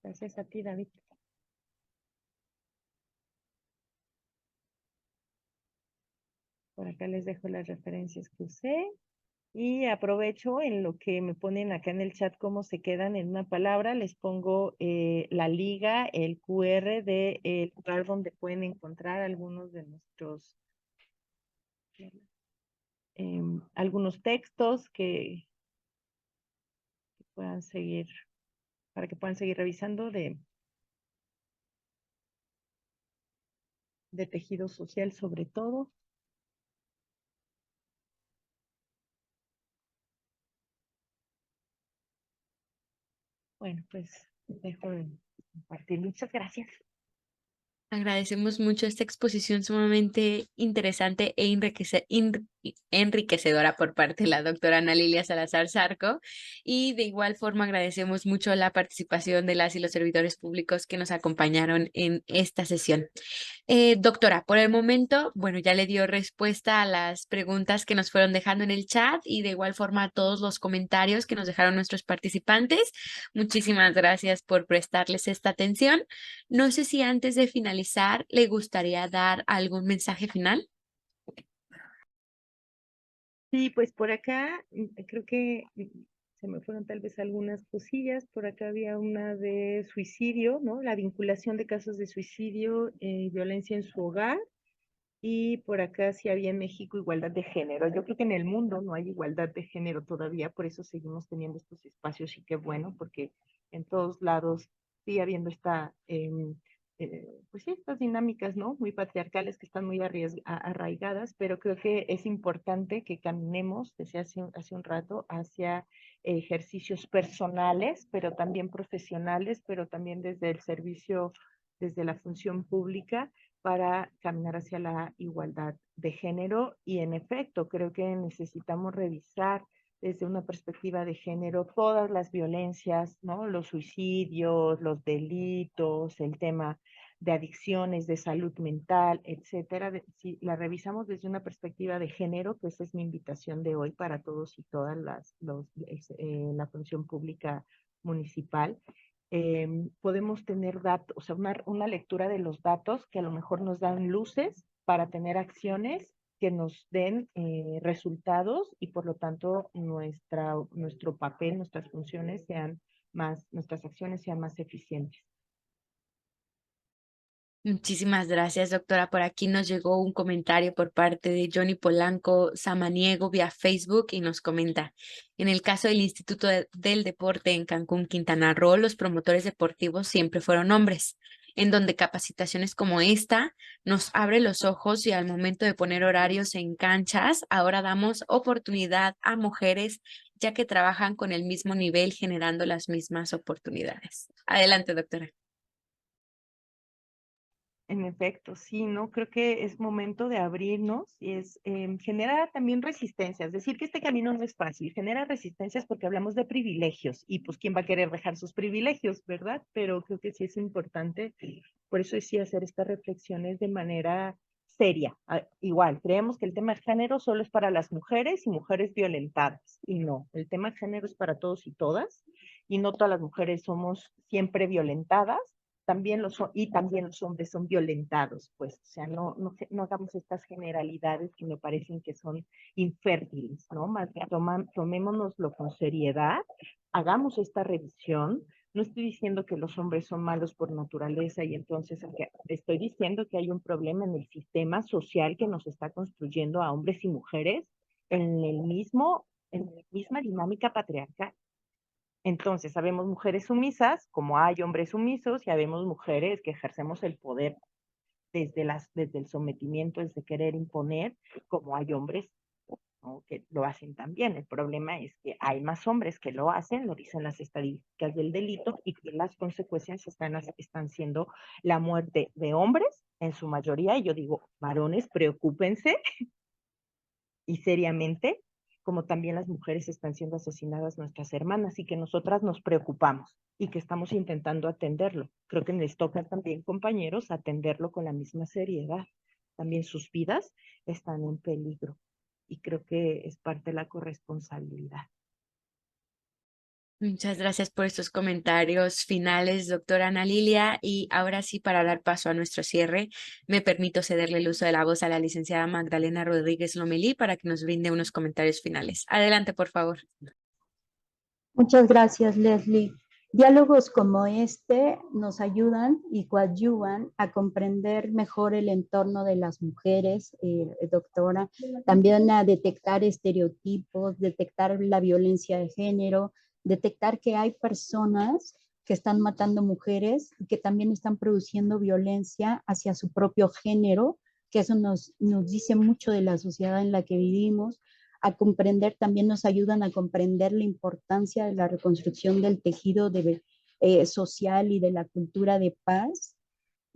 Gracias a ti, David. Por acá les dejo las referencias que usé y aprovecho en lo que me ponen acá en el chat cómo se quedan en una palabra. Les pongo la liga, el QR del lugar donde pueden encontrar algunos de nuestros algunos textos que puedan seguir, para que puedan seguir revisando de tejido social sobre todo. Bueno, pues dejo de compartir. Muchas gracias. Agradecemos mucho esta exposición sumamente interesante e enriquecedora por parte de la doctora Ana Lilia Salazar Zarco, y de igual forma agradecemos mucho la participación de las y los servidores públicos que nos acompañaron en esta sesión. Doctora, por el momento, bueno, ya le dio respuesta a las preguntas que nos fueron dejando en el chat y de igual forma a todos los comentarios que nos dejaron nuestros participantes. Muchísimas gracias por prestarles esta atención. No sé si antes de finalizar le gustaría dar algún mensaje final. Sí, pues por acá creo que se me fueron tal vez algunas cosillas. Por acá había una de suicidio, ¿no? La vinculación de casos de suicidio y violencia en su hogar. Y por acá sí había en México igualdad de género. Yo creo que en el mundo no hay igualdad de género todavía, por eso seguimos teniendo estos espacios y qué bueno, porque en todos lados sigue habiendo pues sí, estas dinámicas, ¿no? Muy patriarcales que están muy arraigadas, pero creo que es importante que caminemos, decía hace un rato, hacia ejercicios personales, pero también profesionales, pero también desde el servicio, desde la función pública, para caminar hacia la igualdad de género. Y en efecto, creo que necesitamos revisar desde una perspectiva de género todas las violencias, ¿no? Los suicidios, los delitos, el tema de adicciones, de salud mental, etcétera. Si la revisamos desde una perspectiva de género, que esa es mi invitación de hoy para todos y todas la función pública municipal, podemos tener datos, o sea, una lectura de los datos que a lo mejor nos dan luces para tener acciones que nos den resultados y por lo tanto nuestro papel, nuestras funciones nuestras acciones sean más eficientes. Muchísimas gracias, doctora. Por aquí nos llegó un comentario por parte de Johnny Polanco Samaniego vía Facebook y nos comenta: en el caso del Instituto del Deporte en Cancún, Quintana Roo, los promotores deportivos siempre fueron hombres, en donde capacitaciones como esta nos abre los ojos y al momento de poner horarios en canchas, ahora damos oportunidad a mujeres ya que trabajan con el mismo nivel generando las mismas oportunidades. Adelante, doctora. En efecto, sí, ¿no? Creo que es momento de abrirnos y genera también resistencias. Decir que este camino no es fácil, genera resistencias porque hablamos de privilegios y pues quién va a querer dejar sus privilegios, ¿verdad? Pero creo que sí es importante, por eso sí hacer estas reflexiones de manera seria. Igual, creemos que el tema de género solo es para las mujeres y mujeres violentadas y no, el tema de género es para todos y todas y no todas las mujeres somos siempre violentadas también y también los hombres son violentados, pues, o sea, no hagamos estas generalidades que me parecen que son infértiles, ¿no? Más bien tomémonoslo con seriedad, hagamos esta revisión. No estoy diciendo que los hombres son malos por naturaleza y entonces estoy diciendo que hay un problema en el sistema social que nos está construyendo a hombres y mujeres en en la misma dinámica patriarcal. Entonces, sabemos mujeres sumisas, como hay hombres sumisos, y habemos mujeres que ejercemos el poder desde el sometimiento, desde querer imponer, como hay hombres, ¿no?, que lo hacen también. El problema es que hay más hombres que lo hacen, lo dicen las estadísticas del delito, y que las consecuencias están siendo la muerte de hombres, en su mayoría, y yo digo, varones, preocúpense, y seriamente, como también las mujeres están siendo asesinadas nuestras hermanas y que nosotras nos preocupamos y que estamos intentando atenderlo. Creo que les toca también, compañeros, atenderlo con la misma seriedad. También sus vidas están en peligro y creo que es parte de la corresponsabilidad. Muchas gracias por estos comentarios finales, doctora Ana Lilia. Y ahora sí, para dar paso a nuestro cierre, me permito cederle el uso de la voz a la licenciada Magdalena Rodríguez Lomelí para que nos brinde unos comentarios finales. Adelante, por favor. Muchas gracias, Leslie. Diálogos como este nos ayudan y coadyuvan a comprender mejor el entorno de las mujeres, doctora, también a detectar estereotipos, detectar la violencia de género, detectar que hay personas que están matando mujeres y que también están produciendo violencia hacia su propio género, que eso nos dice mucho de la sociedad en la que vivimos. A comprender, también nos ayudan a comprender la importancia de la reconstrucción del tejido social y de la cultura de paz,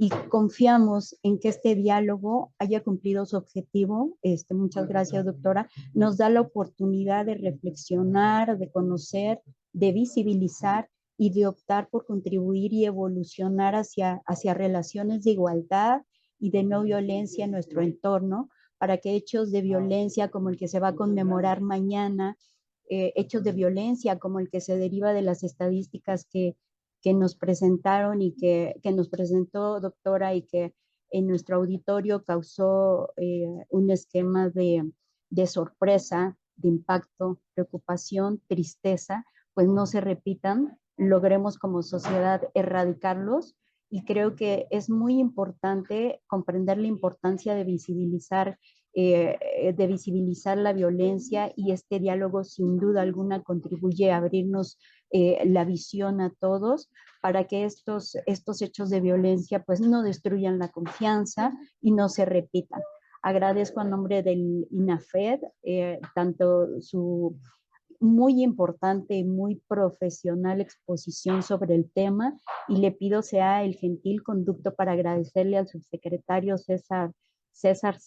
y confiamos en que este diálogo haya cumplido su objetivo. Muchas gracias, doctora. Nos da la oportunidad de reflexionar, de conocer, de visibilizar y de optar por contribuir y evolucionar hacia relaciones de igualdad y de no violencia en nuestro entorno, para que hechos de violencia como el que se va a conmemorar mañana, hechos de violencia como el que se deriva de las estadísticas que nos presentaron y que nos presentó, doctora, y que en nuestro auditorio causó un esquema de sorpresa, de impacto, preocupación, tristeza, pues no se repitan, logremos como sociedad erradicarlos. Y creo que es muy importante comprender la importancia de visibilizar la violencia, y este diálogo sin duda alguna contribuye a abrirnos la visión a todos, para que estos hechos de violencia pues no destruyan la confianza y no se repitan. Agradezco a nombre del INAFED tanto su muy importante y muy profesional exposición sobre el tema, y le pido sea el gentil conducto para agradecerle al subsecretario César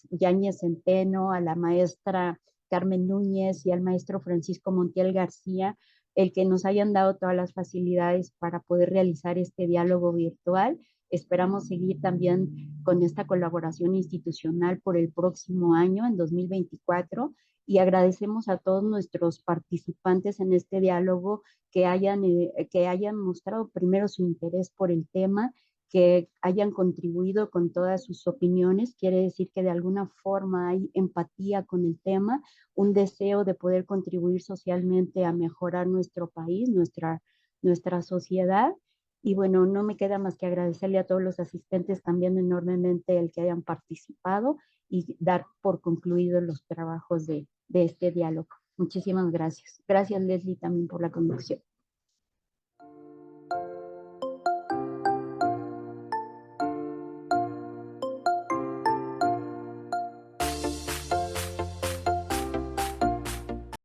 Yáñez Centeno, a la maestra Carmen Núñez y al maestro Francisco Montiel García, el que nos hayan dado todas las facilidades para poder realizar este diálogo virtual. Esperamos seguir también con esta colaboración institucional por el próximo año, en 2024, y agradecemos a todos nuestros participantes en este diálogo que hayan mostrado primero su interés por el tema, que hayan contribuido con todas sus opiniones. Quiere decir que de alguna forma hay empatía con el tema, un deseo de poder contribuir socialmente a mejorar nuestro país, nuestra sociedad. Y bueno, no me queda más que agradecerle a todos los asistentes también enormemente el que hayan participado, y dar por concluidos los trabajos de este diálogo. Muchísimas gracias. Gracias, Leslie, también por la conducción.